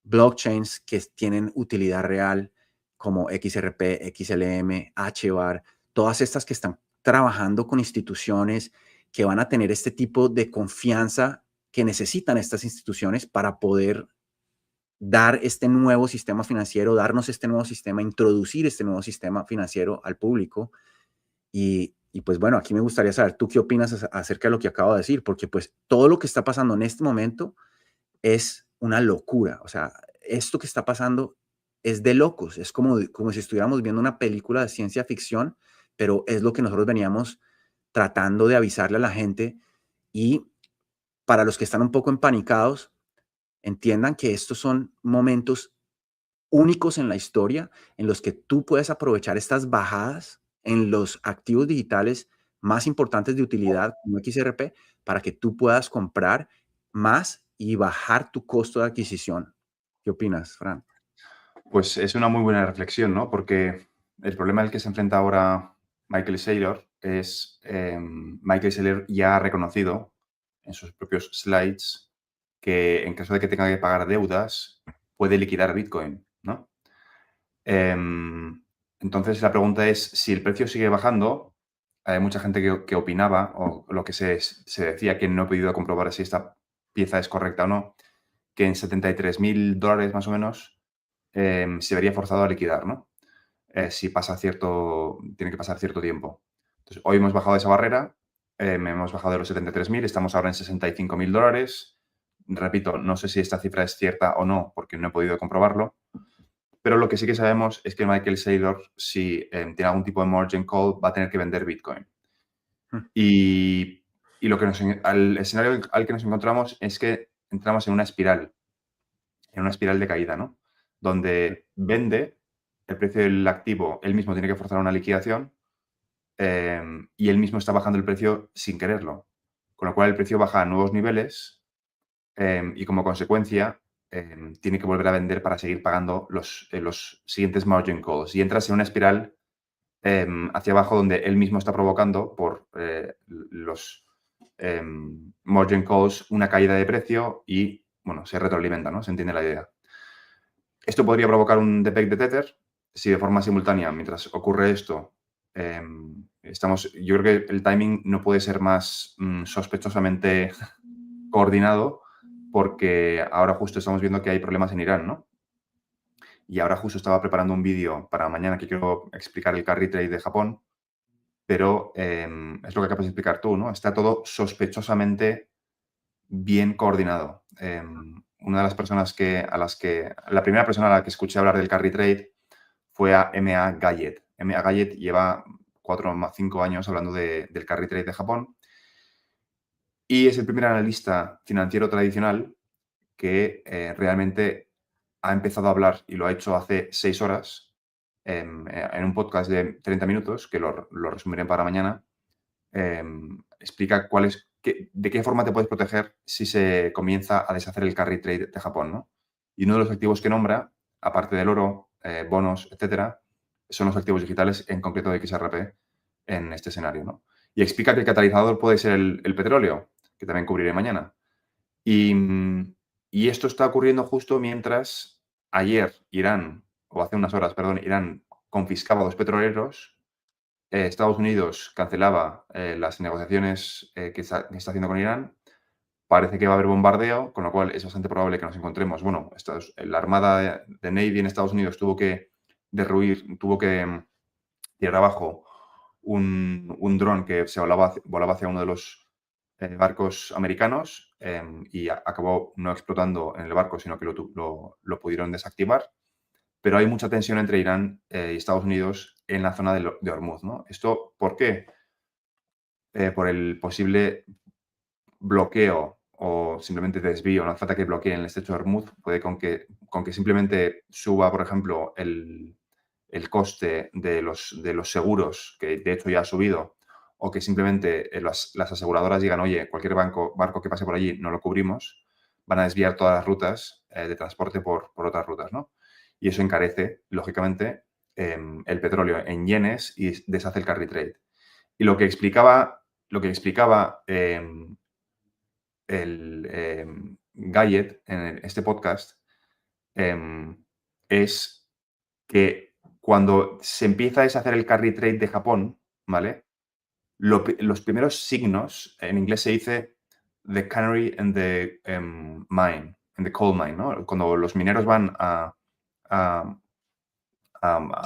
B: blockchains que tienen utilidad real como XRP, XLM, HBAR, todas estas que están trabajando con instituciones que van a tener este tipo de confianza que necesitan estas instituciones para poder dar este nuevo sistema financiero, darnos este nuevo sistema, introducir este nuevo sistema financiero al público. Y pues bueno, aquí me gustaría saber, ¿tú qué opinas acerca de lo que acabo de decir? Porque pues todo lo que está pasando en este momento es una locura. O sea, esto que está pasando es de locos. Es como si estuviéramos viendo una película de ciencia ficción, pero es lo que nosotros veníamos tratando de avisarle a la gente. Y para los que están un poco empanicados, entiendan que estos son momentos únicos en la historia en los que tú puedes aprovechar estas bajadas en los activos digitales más importantes de utilidad como XRP para que tú puedas comprar más y bajar tu costo de adquisición. ¿Qué opinas, Fran?
A: Pues es una muy buena reflexión, ¿no? Porque el problema al que se enfrenta ahora Michael Saylor es, Michael Saylor ya ha reconocido en sus propios slides que en caso de que tenga que pagar deudas, puede liquidar Bitcoin, ¿no? Entonces la pregunta es, si el precio sigue bajando, hay mucha gente que opinaba, o lo que se decía, que no he podido comprobar si esta pieza es correcta o no, que en $73.000 más o menos se vería forzado a liquidar, ¿no? Si pasa tiene que pasar cierto tiempo. Entonces, hoy hemos bajado esa barrera, hemos bajado de los 73.000, estamos ahora en $65.000. Repito, no sé si esta cifra es cierta o no, porque no he podido comprobarlo, pero lo que sí que sabemos es que Michael Saylor, si tiene algún tipo de margin call, va a tener que vender Bitcoin.
B: Mm.
A: Y, y lo que el escenario al que nos encontramos es que entramos en una espiral de caída, ¿no? Donde vende el precio del activo, él mismo tiene que forzar una liquidación y él mismo está bajando el precio sin quererlo. Con lo cual el precio baja a nuevos niveles y como consecuencia tiene que volver a vender para seguir pagando los siguientes margin calls. Y entras en una espiral hacia abajo donde él mismo está provocando por los margin calls una caída de precio y, bueno, se retroalimenta, ¿no? Se entiende la idea. Esto podría provocar un debate de Tether si de forma simultánea, mientras ocurre esto, yo creo que el timing no puede ser más sospechosamente coordinado porque ahora justo estamos viendo que hay problemas en Irán, ¿no? Y ahora justo estaba preparando un vídeo para mañana que quiero explicar el carry trade de Japón, pero es lo que acabas de explicar tú, ¿no? Está todo sospechosamente bien coordinado. Una de las personas la primera persona a la que escuché hablar del carry trade fue a M.A. Gayet. M.A. Gayet lleva 4 o 5 años hablando del carry trade de Japón y es el primer analista financiero tradicional que realmente ha empezado a hablar y lo ha hecho hace 6 horas en un podcast de 30 minutos, que lo resumiré para mañana. Explica de qué forma te puedes proteger si se comienza a deshacer el carry trade de Japón, ¿no? Y uno de los activos que nombra, aparte del oro, bonos, etcétera, son los activos digitales, en concreto de XRP, en este escenario, ¿no? Y explica que el catalizador puede ser el petróleo, que también cubriré mañana. Y, y esto está ocurriendo justo mientras ayer Irán, o hace unas horas, perdón, Irán confiscaba a los petroleros. Estados Unidos cancelaba las negociaciones que está haciendo con Irán. Parece que va a haber bombardeo, con lo cual es bastante probable que nos encontremos. Bueno, la Armada de Navy en Estados Unidos tuvo que tirar abajo un dron que volaba hacia uno de los barcos americanos y acabó no explotando en el barco, sino que lo pudieron desactivar. Pero hay mucha tensión entre Irán y Estados Unidos en la zona de Hormuz, ¿no? ¿Esto por qué? Por el posible bloqueo o simplemente desvío, no hace falta que bloqueen el estrecho de Hormuz, puede con que simplemente suba, por ejemplo, el coste de los seguros, que de hecho ya ha subido, o que simplemente las aseguradoras digan, oye, cualquier barco que pase por allí no lo cubrimos, van a desviar todas las rutas de transporte por otras rutas, ¿no? Y eso encarece, lógicamente, el petróleo en yenes y deshace el carry trade. Y lo que explicaba el Gayet en este podcast es que cuando se empieza a deshacer el carry trade de Japón, ¿vale? Los primeros signos, en inglés se dice the canary in the mine, in the coal mine, ¿no? Cuando los mineros van a, a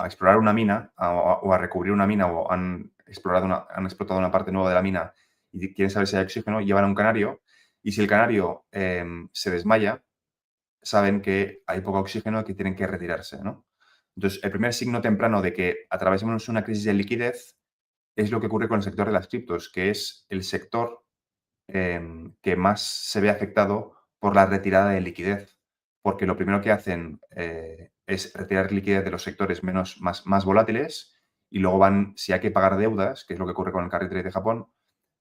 A: explorar una mina o a recubrir una mina o han explotado una parte nueva de la mina y quieren saber si hay oxígeno, llevan a un canario y si el canario se desmaya, saben que hay poco oxígeno y que tienen que retirarse, ¿no? Entonces, el primer signo temprano de que atravesamos una crisis de liquidez es lo que ocurre con el sector de las criptos, que es el sector que más se ve afectado por la retirada de liquidez, porque lo primero que hacen es retirar liquidez de los sectores más volátiles y luego van, si hay que pagar deudas, que es lo que ocurre con el carry trade de Japón,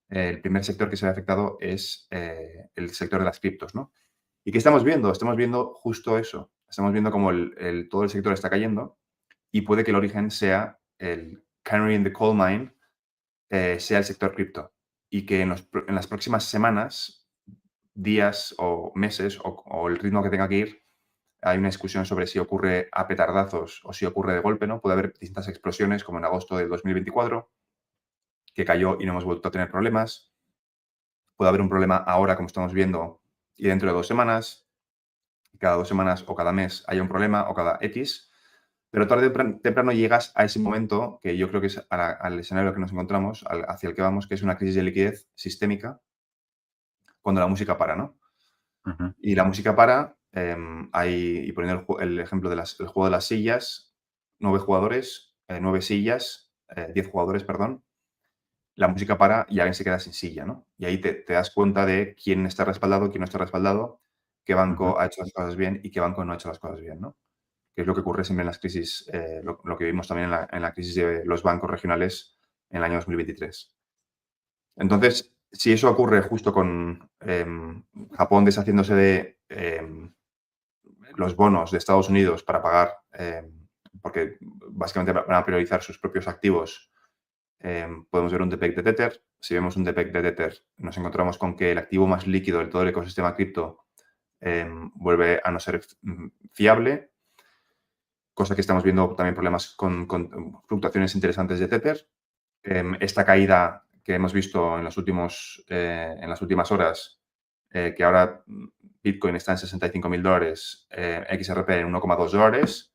A: el primer sector que se ve afectado es el sector de las criptos, ¿no? ¿Y qué estamos viendo? Estamos viendo justo eso. Estamos viendo cómo todo el sector está cayendo y puede que el origen sea el canary in the coal mine, sea el sector cripto. Y que en las próximas semanas, días o meses o el ritmo que tenga que ir, hay una discusión sobre si ocurre a petardazos o si ocurre de golpe, ¿no? Puede haber distintas explosiones, como en agosto de 2024, que cayó y no hemos vuelto a tener problemas. Puede haber un problema ahora, como estamos viendo, y dentro de 2 semanas, cada 2 semanas o cada mes haya un problema o cada X, pero tarde o temprano llegas a ese momento que yo creo que es al escenario que nos encontramos, hacia el que vamos, que es una crisis de liquidez sistémica, cuando la música para, ¿no?
B: Ujú.
A: Y la música para, y poniendo el ejemplo del juego de las sillas, 9 jugadores, 9 sillas, 10 jugadores, perdón, la música para y alguien se queda sin silla, ¿no? Y ahí te das cuenta de quién está respaldado, quién no está respaldado, qué
B: Ujú.
A: banco ha hecho las cosas bien y qué banco no ha hecho las cosas bien, ¿no? Que es lo que ocurre siempre en las crisis, lo que vimos también en la crisis de los bancos regionales en el año 2023. Entonces, si eso ocurre justo con Japón deshaciéndose de los bonos de Estados Unidos para pagar, porque básicamente van a priorizar sus propios activos, podemos ver un DPEG de Tether. Si vemos un DPEG de Tether, nos encontramos con que el activo más líquido de todo el ecosistema cripto vuelve a no ser fiable, cosa que estamos viendo también problemas con fluctuaciones interesantes de Tether. Esta caída que hemos visto en en las últimas horas, que ahora Bitcoin está en $65.000, XRP en $1,2.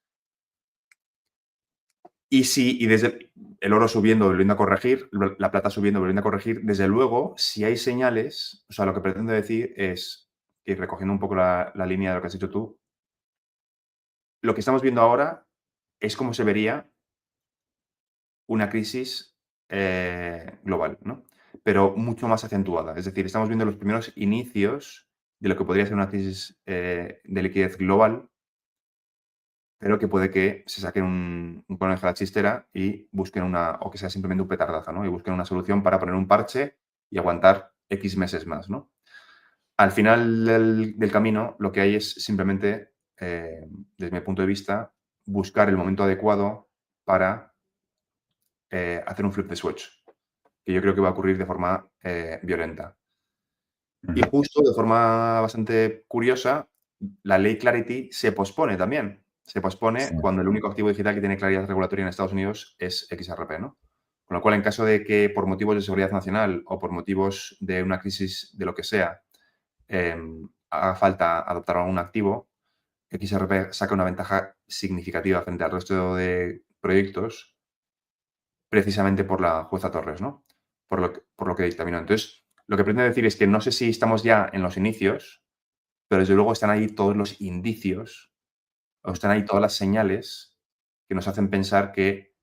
A: Y desde el oro subiendo, volviendo a corregir, la plata subiendo, volviendo a corregir, desde luego, si hay señales, o sea, lo que pretendo decir es, y recogiendo un poco la línea de lo que has dicho tú, lo que estamos viendo ahora es cómo se vería una crisis global, ¿no? Pero mucho más acentuada. Es decir, estamos viendo los primeros inicios de lo que podría ser una crisis de liquidez global, pero que puede que se saquen un conejo de la chistera y busquen o que sea simplemente un petardazo, ¿no? Y busquen una solución para poner un parche y aguantar X meses más, ¿no? Al final del camino, lo que hay es simplemente, desde mi punto de vista, buscar el momento adecuado para hacer un flip de switch, que yo creo que va a ocurrir de forma violenta. Y
B: Ujú.
A: justo de forma bastante curiosa, la ley Clarity se pospone también. Se
B: Sí.
A: pospone cuando el único activo digital que tiene claridad regulatoria en Estados Unidos es XRP, ¿no? Con lo cual, en caso de que por motivos de seguridad nacional o por motivos de una crisis de lo que sea, haga falta adoptar algún activo, XRP saca una ventaja significativa frente al resto de proyectos, precisamente por la jueza Torres, ¿no? Por lo que dictaminó. Entonces, lo que pretendo decir es que no sé si estamos ya en los inicios, pero desde luego están ahí todos los indicios, o están ahí todas las señales que nos hacen pensar que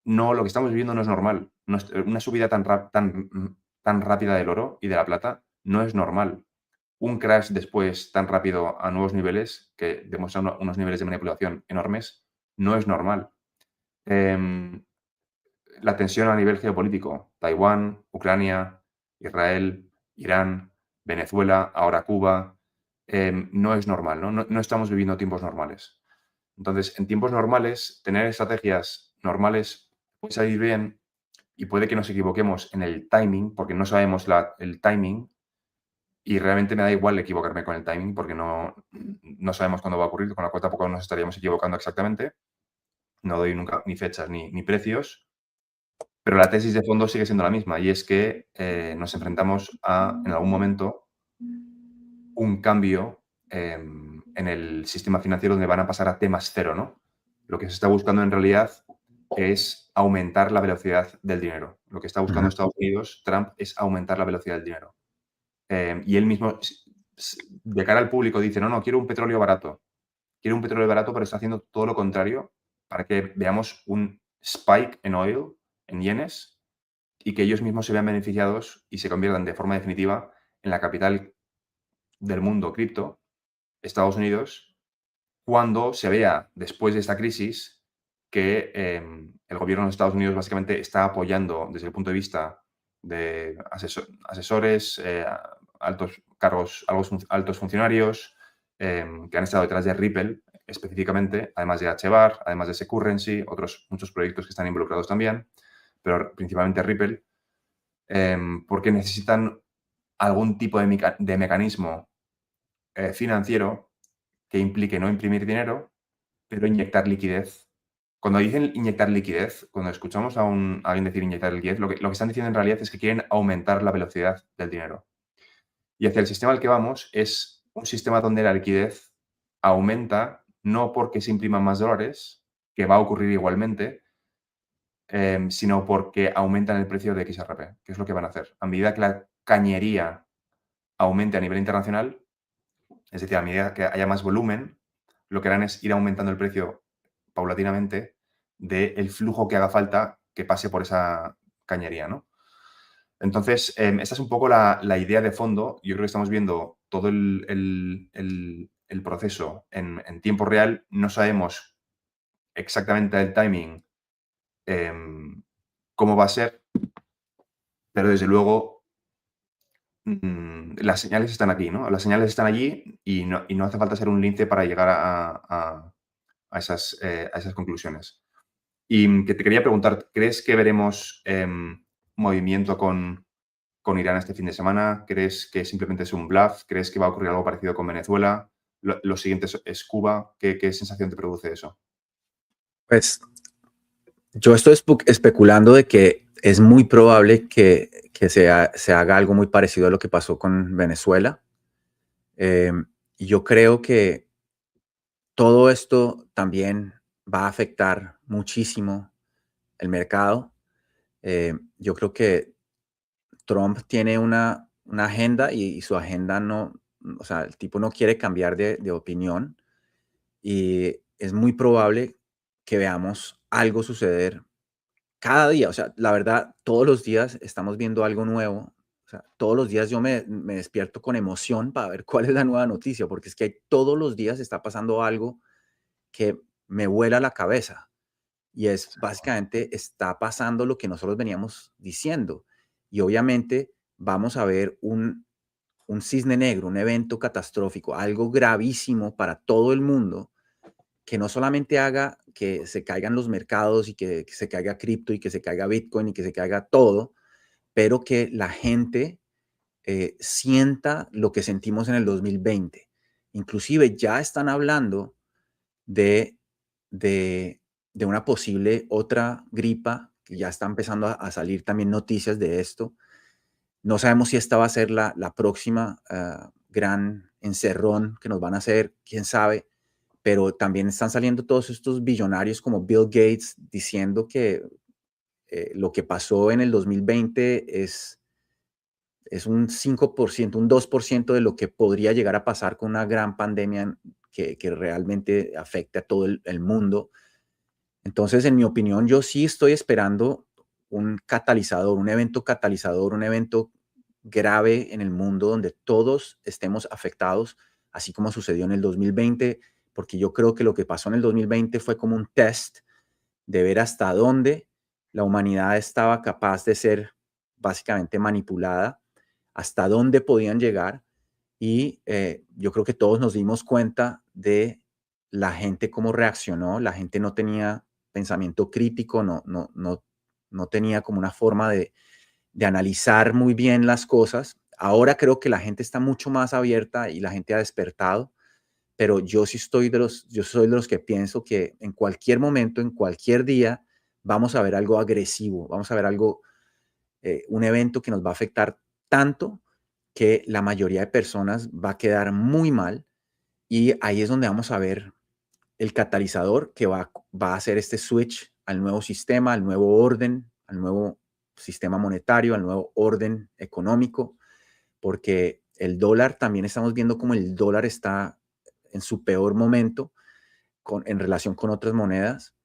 A: no, lo que estamos viviendo no es normal. No es una subida tan tan rápida del oro y de la plata no es normal. Un crash después tan rápido a nuevos niveles, que demuestran unos niveles de manipulación enormes, no es normal. Em, la tensión a nivel geopolítico, Taiwán, Ucrania, Israel, Irán, Venezuela, ahora Cuba, no es normal, ¿no? No estamos viviendo tiempos normales. Entonces, en tiempos normales, tener estrategias normales puede salir bien y puede que nos equivoquemos en el timing, porque no sabemos el timing, y realmente me da igual equivocarme con el timing, porque no sabemos cuándo va a ocurrir, con lo cual tampoco nos estaríamos equivocando exactamente. No doy nunca ni fechas ni precios, pero la tesis de fondo sigue siendo la misma, y es que nos enfrentamos a, en algún momento, un cambio en el sistema financiero donde van a pasar a T más cero, ¿no? Lo que se está buscando en realidad es aumentar la velocidad del dinero. Lo que está buscando
B: Ujú.
A: Estados Unidos, Trump, es aumentar la velocidad del dinero. Y él mismo, de cara al público, dice, no, quiero un petróleo barato. Quiero un petróleo barato, pero está haciendo todo lo contrario para que veamos un spike en oil, en yenes, y que ellos mismos se vean beneficiados y se conviertan de forma definitiva en la capital del mundo cripto, Estados Unidos, cuando se vea después de esta crisis que el gobierno de Estados Unidos básicamente está apoyando desde el punto de vista de asesores, altos cargos, altos funcionarios que han estado detrás de Ripple específicamente, además de HBAR, además de Securrency, otros muchos proyectos que están involucrados también, pero principalmente Ripple, porque necesitan algún tipo de mecanismo financiero que implique no imprimir dinero, pero inyectar liquidez. Cuando dicen inyectar liquidez, cuando escuchamos a alguien decir inyectar liquidez, lo que están diciendo en realidad es que quieren aumentar la velocidad del dinero. Y hacia el sistema al que vamos es un sistema donde la liquidez aumenta no porque se impriman más dólares, que va a ocurrir igualmente, sino porque aumentan el precio de XRP, que es lo que van a hacer. A medida que la cañería aumente a nivel internacional, es decir, a medida que haya más volumen, lo que harán es ir aumentando el precio paulatinamente del flujo que haga falta que pase por esa cañería, ¿no? Entonces, esta es un poco la idea de fondo. Yo creo que estamos viendo todo el proceso en tiempo real. No sabemos exactamente el timing, cómo va a ser, pero desde luego las señales están aquí, ¿no? Las señales están allí y no hace falta ser un lince para llegar a esas conclusiones. Y que te quería preguntar, ¿crees que veremos movimiento con Irán este fin de semana? ¿Crees que simplemente es un bluff? ¿Crees que va a ocurrir algo parecido con Venezuela? Lo siguiente es Cuba. ¿Qué sensación te produce eso?
B: Pues yo estoy especulando de que es muy probable que se haga algo muy parecido a lo que pasó con Venezuela. Y yo creo que todo esto también va a afectar muchísimo el mercado. Yo creo que Trump tiene una agenda y su agenda no, o sea, el tipo no quiere cambiar de opinión y es muy probable que veamos algo suceder cada día. O sea, la verdad, todos los días estamos viendo algo nuevo. O sea, todos los días yo me despierto con emoción para ver cuál es la nueva noticia, porque es que todos los días está pasando algo que me vuela la cabeza. Y es básicamente está pasando lo que nosotros veníamos diciendo. Y obviamente vamos a ver un cisne negro, un evento catastrófico, algo gravísimo para todo el mundo, que no solamente haga que se caigan los mercados y que se caiga cripto y que se caiga Bitcoin y que se caiga todo, pero que la gente sienta lo que sentimos en el 2020. Inclusive ya están hablando de, de, de una posible otra gripa, que ya está empezando a salir también noticias de esto. No sabemos si esta va a ser la próxima gran encerrón que nos van a hacer, quién sabe, pero también están saliendo todos estos billonarios como Bill Gates diciendo que lo que pasó en el 2020 es un 5%, un 2% de lo que podría llegar a pasar con una gran pandemia que realmente afecte a todo el mundo. Entonces, en mi opinión, yo sí estoy esperando un catalizador, un evento catalizador, un evento grave en el mundo donde todos estemos afectados, así como sucedió en el 2020, porque yo creo que lo que pasó en el 2020 fue como un test de ver hasta dónde la humanidad estaba capaz de ser básicamente manipulada, hasta dónde podían llegar. Y yo creo que todos nos dimos cuenta de la gente cómo reaccionó. La gente no tenía pensamiento crítico, no tenía como una forma de analizar muy bien las cosas. Ahora creo que la gente está mucho más abierta y la gente ha despertado, pero yo soy de los que pienso que en cualquier momento, en cualquier día, vamos a ver algo agresivo, vamos a ver algo, un evento que nos va a afectar tanto que la mayoría de personas va a quedar muy mal, y ahí es donde vamos a ver el catalizador que va a hacer este switch al nuevo sistema, al nuevo orden, al nuevo sistema monetario, al nuevo orden económico, porque el dólar, también estamos viendo como el dólar está en su peor momento en relación con otras monedas.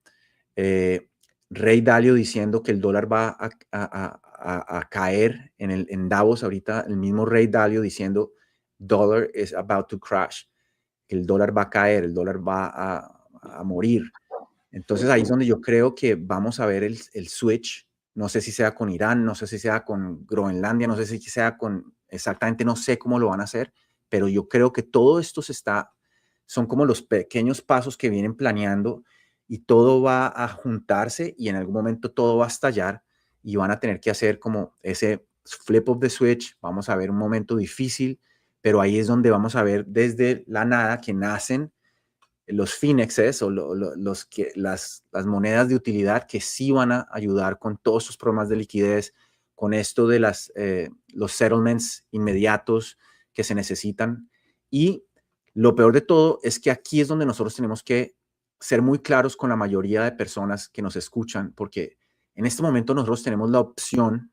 B: Eh, Ray Dalio diciendo que el dólar va a caer en Davos ahorita, el mismo Ray Dalio diciendo dollar is about to crash, el dólar va a caer, el dólar va a morir. Entonces ahí es donde yo creo que vamos a ver el switch. No sé si sea con Irán, no sé si sea con Groenlandia, no sé si sea con exactamente, no sé cómo lo van a hacer, pero yo creo que todo esto son como los pequeños pasos que vienen planeando, y todo va a juntarse y en algún momento todo va a estallar y van a tener que hacer como ese flip of the switch. Vamos a ver un momento difícil, pero ahí es donde vamos a ver desde la nada que nacen los Finexes o las monedas de utilidad que sí van a ayudar con todos sus problemas de liquidez, con esto de los settlements inmediatos que se necesitan. Y lo peor de todo es que aquí es donde nosotros tenemos que ser muy claros con la mayoría de personas que nos escuchan, porque en este momento nosotros tenemos la opción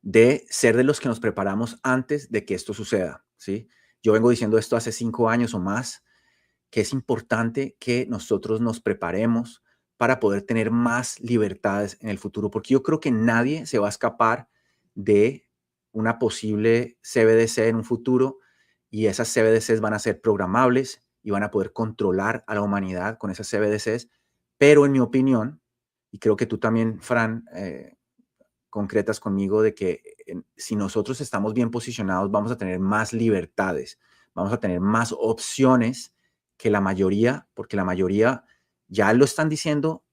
B: de ser de los que nos preparamos antes de que esto suceda, ¿sí? Yo vengo diciendo esto hace 5 años o más, que es importante que nosotros nos preparemos para poder tener más libertades en el futuro, porque yo creo que nadie se va a escapar de una posible CBDC en un futuro, y esas CBDCs van a ser programables y van a poder controlar a la humanidad con esas CBDCs, pero en mi opinión, y creo que tú también, Fran, concretas conmigo de que si nosotros estamos bien posicionados, vamos a tener más libertades, vamos a tener más opciones que la mayoría, porque la mayoría ya lo están diciendo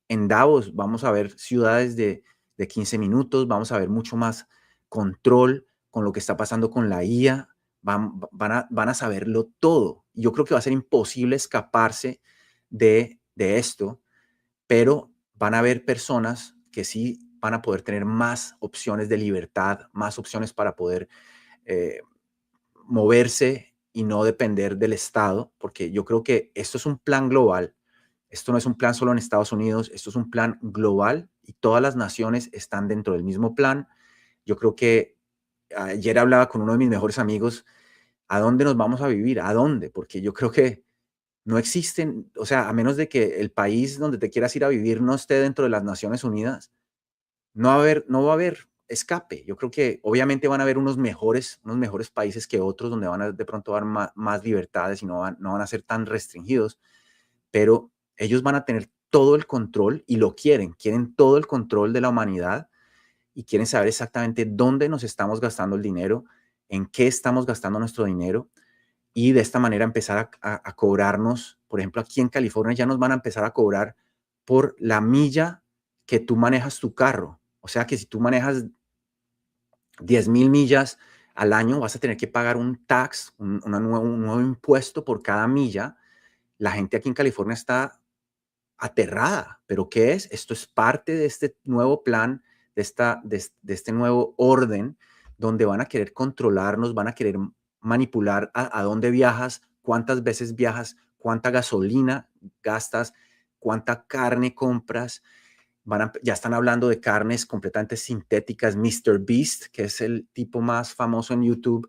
B: en Davos. Vamos a ver ciudades de 15 minutos, vamos a ver mucho más control con lo que está pasando con la IA, van a saberlo todo. Yo creo que va a ser imposible escaparse de esto, pero van a haber personas que sí van a poder tener más opciones de libertad, más opciones para poder eh, moverse y no depender del Estado, porque yo creo que esto es un plan global. Esto no es un plan solo en Estados Unidos, esto es un plan global y todas las naciones están dentro del mismo plan. Yo creo que ayer hablaba con uno de mis mejores amigos, ¿a dónde nos vamos a vivir? ¿A dónde? Porque yo creo que no existen, o sea, a menos de que el país donde te quieras ir a vivir no esté dentro de las Naciones Unidas, no va a haber escape. Yo creo que obviamente van a haber unos mejores países que otros donde van a de pronto dar más libertades y no van a ser tan restringidos, pero ellos van a tener todo el control y lo quieren todo el control de la humanidad, y quieren saber exactamente dónde nos estamos gastando el dinero, en qué estamos gastando nuestro dinero, y de esta manera empezar a cobrarnos. Por ejemplo, aquí en California ya nos van a empezar a cobrar por la milla que tú manejas tu carro. O sea que si tú manejas 10,000 millas al año, vas a tener que pagar un tax, un nuevo impuesto por cada milla. La gente aquí en California está aterrada. ¿Pero qué es? Esto es parte de este nuevo plan, de este nuevo orden, donde van a querer controlarnos, van a querer manipular a dónde viajas, cuántas veces viajas, cuánta gasolina gastas, cuánta carne compras. Ya están hablando de carnes completamente sintéticas. Mr. Beast, que es el tipo más famoso en YouTube,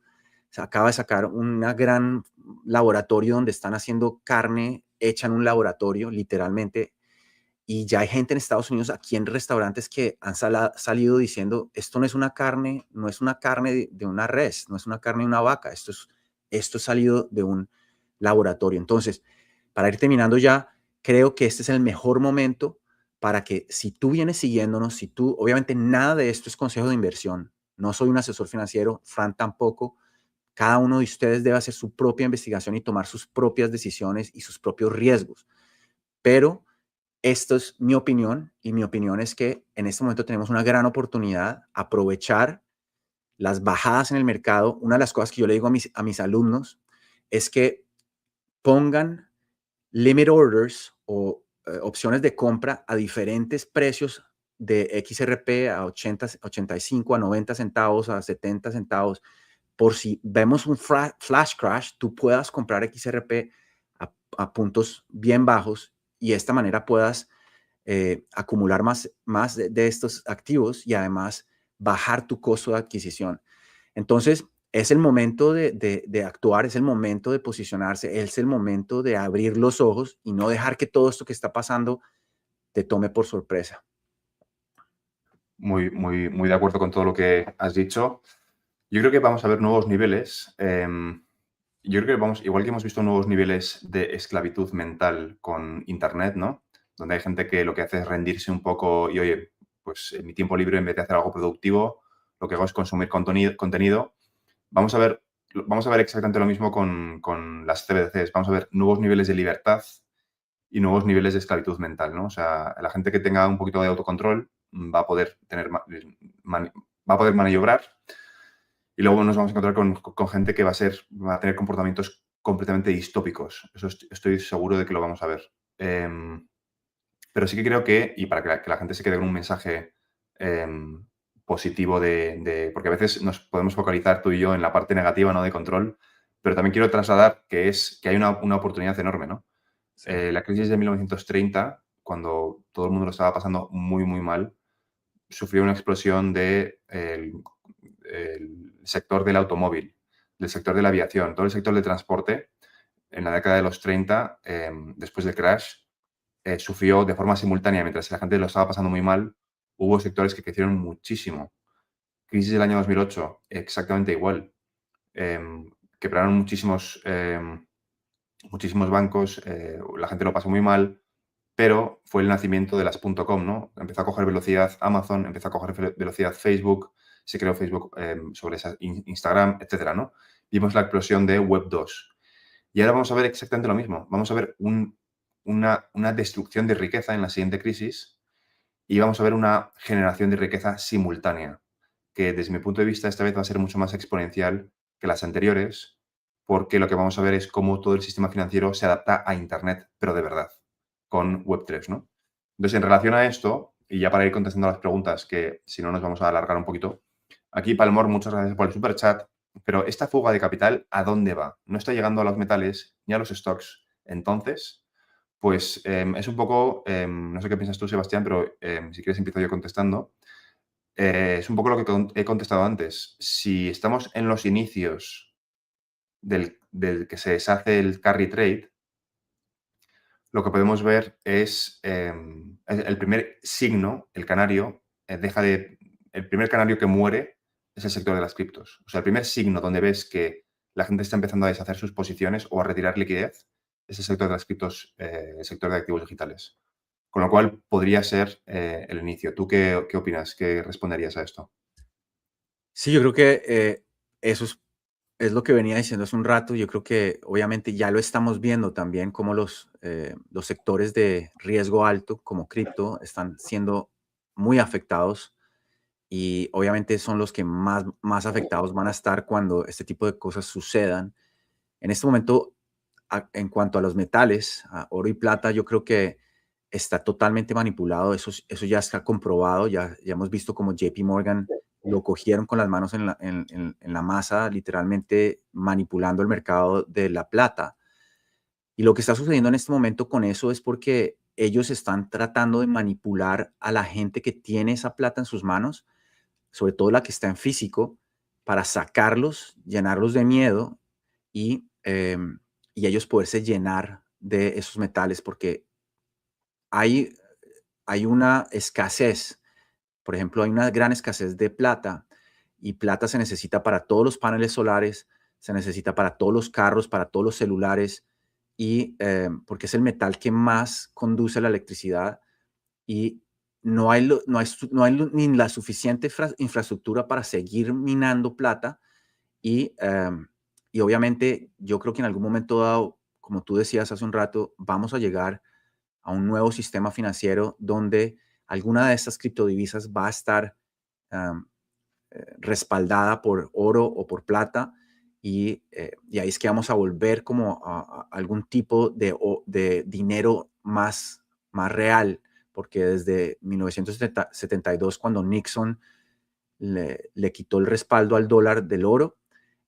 B: se acaba de sacar un gran laboratorio donde están haciendo carne hecha en un laboratorio, literalmente, Y ya hay gente en Estados Unidos, aquí en restaurantes, que han salido diciendo, esto no es una carne, no es una carne de una res, no es una carne de una vaca, esto es salido de un laboratorio. Entonces, para ir terminando ya, creo que este es el mejor momento para que, si tú vienes siguiéndonos, si tú, obviamente nada de esto es consejo de inversión, no soy un asesor financiero, Fran tampoco, cada uno de ustedes debe hacer su propia investigación y tomar sus propias decisiones y sus propios riesgos. Pero esto es mi opinión, y mi opinión es que en este momento tenemos una gran oportunidad, aprovechar las bajadas en el mercado. Una de las cosas que yo le digo a mis alumnos es que pongan limit orders o opciones de compra a diferentes precios de XRP a 80, 85, a 90 centavos, a 70 centavos, por si vemos un flash crash, tú puedas comprar XRP a puntos bien bajos y de esta manera puedas acumular más de estos activos y además bajar tu costo de adquisición. Entonces, es el momento de actuar, es el momento de posicionarse, es el momento de abrir los ojos y no dejar que todo esto que está pasando te tome por sorpresa.
A: Muy, muy, muy de acuerdo con todo lo que has dicho. Yo creo que vamos a ver nuevos niveles. Yo creo que igual que hemos visto nuevos niveles de esclavitud mental con Internet, ¿no? Donde hay gente que lo que hace es rendirse un poco y, oye, pues en mi tiempo libre, en vez de hacer algo productivo, lo que hago es consumir contenido. Vamos a ver exactamente lo mismo con las CBDCs. Vamos a ver nuevos niveles de libertad y nuevos niveles de esclavitud mental, ¿no? O sea, la gente que tenga un poquito de autocontrol va a poder va a poder maniobrar, y luego nos vamos a encontrar con gente que va a tener comportamientos completamente distópicos. Eso estoy seguro de que lo vamos a ver. Pero sí que creo que, y para que la gente se quede con un mensaje positivo porque a veces nos podemos focalizar tú y yo en la parte negativa, ¿no?, de control, pero también quiero trasladar que hay una oportunidad enorme, ¿no?
B: Sí.
A: La crisis de 1930, cuando todo el mundo lo estaba pasando muy, muy mal, sufrió una explosión del sector del automóvil, del sector de la aviación, todo el sector de transporte. En la década de los 30, después del crash, sufrió de forma simultánea. Mientras la gente lo estaba pasando muy mal, hubo sectores que crecieron muchísimo. Crisis del año 2008, exactamente igual. Quebraron muchísimos bancos, la gente lo pasó muy mal, pero fue el nacimiento de las .com, ¿no? Empezó a coger velocidad Amazon, empezó a coger velocidad Facebook, se creó Facebook sobre Instagram, etcétera, ¿no? Vimos la explosión de Web 2. Y ahora vamos a ver exactamente lo mismo. Vamos a ver una destrucción de riqueza en la siguiente crisis, y vamos a ver una generación de riqueza simultánea, que desde mi punto de vista esta vez va a ser mucho más exponencial que las anteriores, porque lo que vamos a ver es cómo todo el sistema financiero se adapta a Internet, pero de verdad, con Web3, ¿no? Entonces, en relación a esto, y ya para ir contestando a las preguntas, que si no nos vamos a alargar un poquito, aquí Palmor, muchas gracias por el super chat, pero esta fuga de capital, ¿a dónde va? No está llegando a los metales ni a los stocks. Entonces, pues es un poco, no sé qué piensas tú, Sebastián, pero si quieres empiezo yo contestando. Es un poco lo que he contestado antes. Si estamos en los inicios del que se deshace el carry trade, lo que podemos ver es el primer signo, el canario, el primer canario que muere es el sector de las criptos. O sea, el primer signo donde ves que la gente está empezando a deshacer sus posiciones o a retirar liquidez es el sector de las criptos, el sector de activos digitales. Con lo cual podría ser el inicio. ¿Tú qué opinas? ¿Qué responderías a esto?
B: Sí, yo creo que eso es lo que venía diciendo hace un rato. Yo creo que obviamente ya lo estamos viendo también, como los sectores de riesgo alto, como cripto, están siendo muy afectados, y obviamente son los que más afectados van a estar cuando este tipo de cosas sucedan. En este momento, en cuanto a los metales, a oro y plata, yo creo que está totalmente manipulado. Eso ya está comprobado. Ya hemos visto como JP Morgan lo cogieron con las manos en la masa, literalmente manipulando el mercado de la plata. Y lo que está sucediendo en este momento con eso es porque ellos están tratando de manipular a la gente que tiene esa plata en sus manos, sobre todo la que está en físico, para sacarlos, llenarlos de miedo y ellos poderse llenar de esos metales, porque hay, hay una escasez. Por ejemplo, hay una gran escasez de plata y plata se necesita para todos los paneles solares, se necesita para todos los carros, para todos los celulares y porque es el metal que más conduce la electricidad y no hay ni la suficiente infraestructura para seguir minando plata y obviamente yo creo que en algún momento dado, como tú decías hace un rato, vamos a llegar a un nuevo sistema financiero donde alguna de estas criptodivisas va a estar um, respaldada por oro o por plata y ahí es que vamos a volver como a algún tipo de dinero más real, porque desde 1972, cuando Nixon le quitó el respaldo al dólar del oro,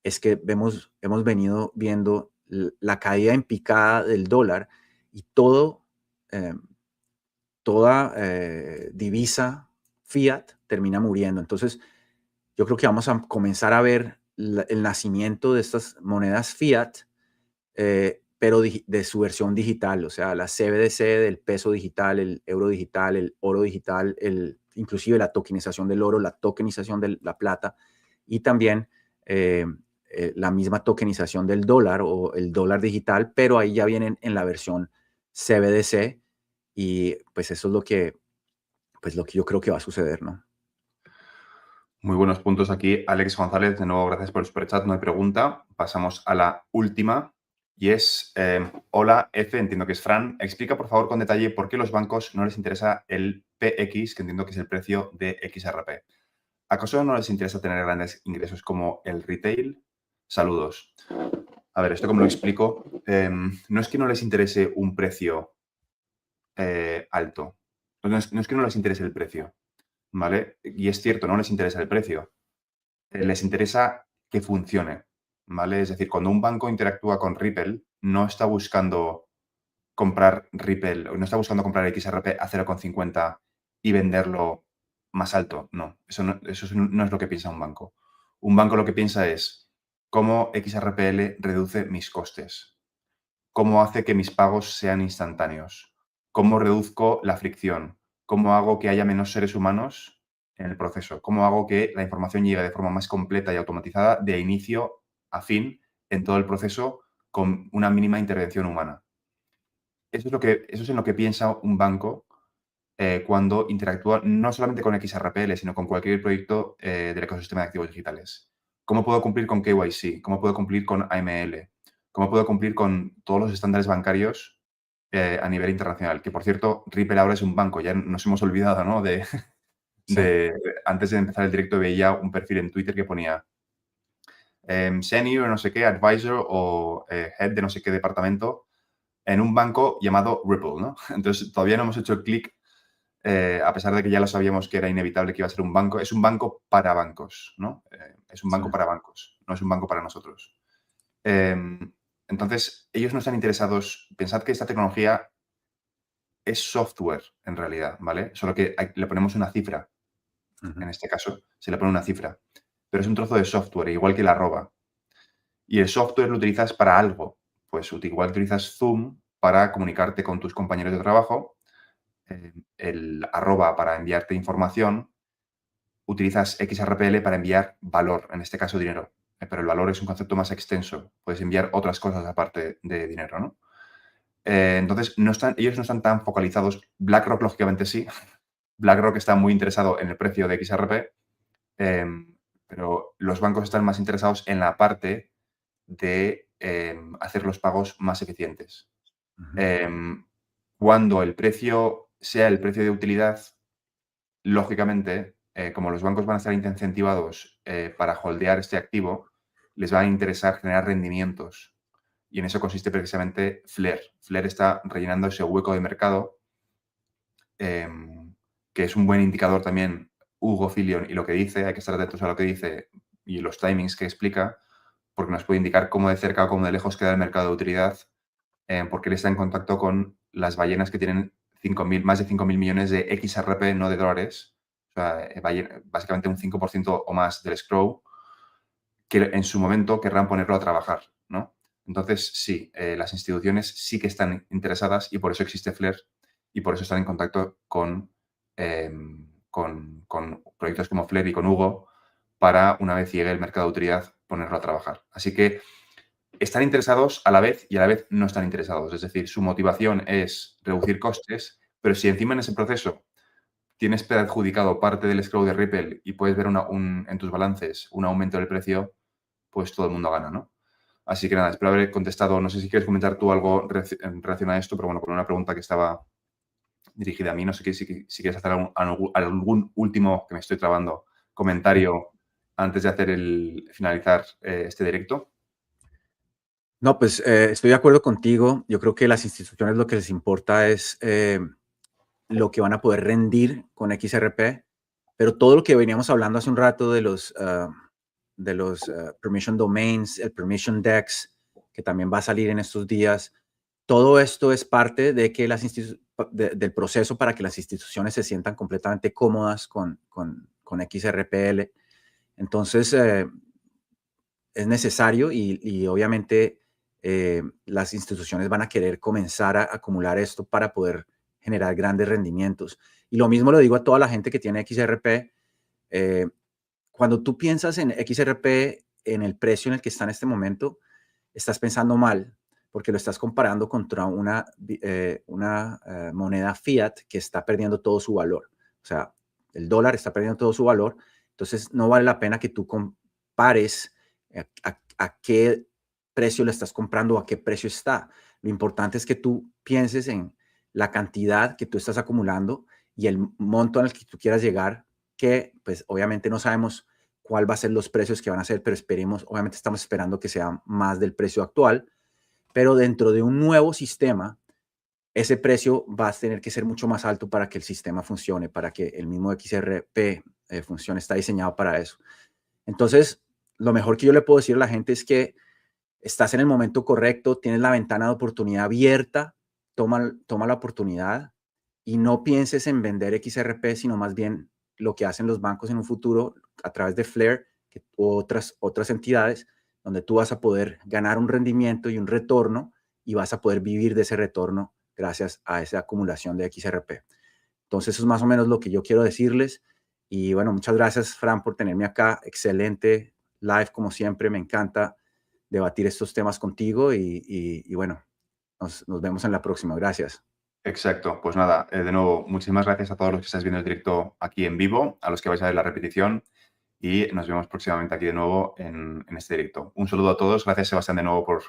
B: es que hemos venido viendo la caída en picada del dólar y eh, toda divisa fiat termina muriendo. Entonces, yo creo que vamos a comenzar a ver el nacimiento de estas monedas fiat, pero de su versión digital, o sea, la CBDC del peso digital, el euro digital, el oro digital, inclusive la tokenización del oro, la tokenización de la plata y también la misma tokenización del dólar o el dólar digital, pero ahí ya vienen en la versión CBDC y pues eso es lo que yo creo que va a suceder, ¿no?
A: Muy buenos puntos aquí. Alex González, de nuevo, gracias por el superchat. No hay pregunta. Pasamos a la última y es, hola F, entiendo que es Fran. Explica, por favor, con detalle por qué a los bancos no les interesa el PX, que entiendo que es el precio de XRP. ¿Acaso no les interesa tener grandes ingresos como el retail? Saludos. A ver, esto como lo explico. No es que no les interese un precio alto. No es que no les interese el precio, ¿vale? Y es cierto, no les interesa el precio. Les interesa que funcione, ¿vale? Es decir, cuando un banco interactúa con Ripple, no está buscando comprar Ripple, no está buscando comprar XRP a 0,50 y venderlo más alto. No, eso no es lo que piensa un banco. Un banco lo que piensa es cómo XRPL reduce mis costes, cómo hace que mis pagos sean instantáneos, cómo reduzco la fricción, cómo hago que haya menos seres humanos en el proceso, cómo hago que la información llegue de forma más completa y automatizada de inicio a fin en todo el proceso con una mínima intervención humana. Eso es en lo que piensa un banco cuando interactúa no solamente con XRPL, sino con cualquier proyecto del ecosistema de activos digitales. ¿Cómo puedo cumplir con KYC? ¿Cómo puedo cumplir con AML? ¿Cómo puedo cumplir con todos los estándares bancarios a nivel internacional? Que, por cierto, Ripple ahora es un banco. Ya nos hemos olvidado, ¿no?
B: Sí.
A: Antes de empezar el directo veía un perfil en Twitter que ponía senior no sé qué, advisor o head de no sé qué departamento en un banco llamado Ripple, ¿no? Entonces, todavía no hemos hecho el clic, a pesar de que ya lo sabíamos que era inevitable que iba a ser un banco. Es un banco para bancos, ¿no? Es un
B: Sí.
A: banco para bancos, no es un banco para nosotros. Entonces, ellos no están interesados. Pensad que esta tecnología es software, en realidad, ¿vale? Solo que le ponemos una cifra.
B: Ujú.
A: En este caso, se le pone una cifra. Pero es un trozo de software, igual que la arroba. Y el software lo utilizas para algo. Pues igual utilizas Zoom para comunicarte con tus compañeros de trabajo, el arroba para enviarte información, utilizas XRPL para enviar valor, en este caso dinero. Pero el valor es un concepto más extenso. Puedes enviar otras cosas aparte de dinero, ¿no? Entonces, ellos no están tan focalizados. BlackRock, lógicamente, sí. BlackRock está muy interesado en el precio de XRP, pero los bancos están más interesados en la parte de hacer los pagos más eficientes.
B: Ujú.
A: Cuando el precio sea el precio de utilidad, lógicamente, como los bancos van a estar incentivados para holdear este activo, les va a interesar generar rendimientos. Y en eso consiste precisamente Flair. Flair está rellenando ese hueco de mercado, que es un buen indicador también Hugo Filion y lo que dice, hay que estar atentos a lo que dice y los timings que explica, porque nos puede indicar cómo de cerca o cómo de lejos queda el mercado de utilidad, porque él está en contacto con las ballenas que tienen más de 5.000 millones de XRP, no de dólares. O sea, básicamente un 5% o más del escrow, que en su momento querrán ponerlo a trabajar, ¿no? Entonces, sí, las instituciones sí que están interesadas y por eso existe Flair. y por eso están en contacto con proyectos como Flare y con Hugo para, una vez llegue el mercado de utilidad, ponerlo a trabajar. Así que están interesados a la vez y a la vez no están interesados. Es decir, su motivación es reducir costes, pero si encima en ese proceso tienes preadjudicado parte del escrow de Ripple y puedes ver en tus balances un aumento del precio, pues todo el mundo gana, ¿no? Así que nada, espero haber contestado. No sé si quieres comentar tú algo en relación a esto, pero bueno, con una pregunta que estaba dirigida a mí. No sé si quieres hacer algún último, que me estoy trabando, comentario antes de finalizar este directo.
B: No, pues estoy de acuerdo contigo. Yo creo que las instituciones lo que les importa es lo que van a poder rendir con XRP, pero todo lo que veníamos hablando hace un rato de los permission domains, el permission DEX, que también va a salir en estos días, todo esto es parte de que del proceso para que las instituciones se sientan completamente cómodas con XRPL. Entonces, es necesario y obviamente las instituciones van a querer comenzar a acumular esto para poder generar grandes rendimientos. Y lo mismo lo digo a toda la gente que tiene XRP. Cuando tú piensas en XRP, en el precio en el que está en este momento, estás pensando mal, porque lo estás comparando contra una moneda fiat que está perdiendo todo su valor. O sea, el dólar está perdiendo todo su valor, entonces no vale la pena que tú compares a qué precio lo estás comprando o a qué precio está. Lo importante es que tú pienses en la cantidad que tú estás acumulando y el monto al que tú quieras llegar, que pues obviamente no sabemos cuál va a ser los precios que van a ser, pero esperemos, obviamente estamos esperando que sea más del precio actual, pero dentro de un nuevo sistema, ese precio va a tener que ser mucho más alto para que el sistema funcione, para que el mismo XRP funcione, está diseñado para eso. Entonces, lo mejor que yo le puedo decir a la gente es que estás en el momento correcto, tienes la ventana de oportunidad abierta, toma la oportunidad y no pienses en vender XRP, sino más bien lo que hacen los bancos en un futuro a través de Flare u otras entidades, donde tú vas a poder ganar un rendimiento y un retorno y vas a poder vivir de ese retorno gracias a esa acumulación de XRP. Entonces, eso es más o menos lo que yo quiero decirles. Y bueno, muchas gracias, Fran, por tenerme acá. Excelente live, como siempre. Me encanta debatir estos temas contigo y bueno, nos vemos en la próxima. Gracias.
A: Exacto. Pues nada, de nuevo, muchísimas gracias a todos los que estáis viendo el directo aquí en vivo, a los que vais a ver la repetición y nos vemos próximamente aquí de nuevo en este directo. Un saludo a todos. Gracias, Sebastián, de nuevo por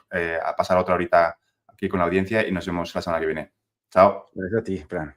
A: pasar otra horita aquí con la audiencia y nos vemos la semana que viene. Chao.
B: Gracias a ti, Fran.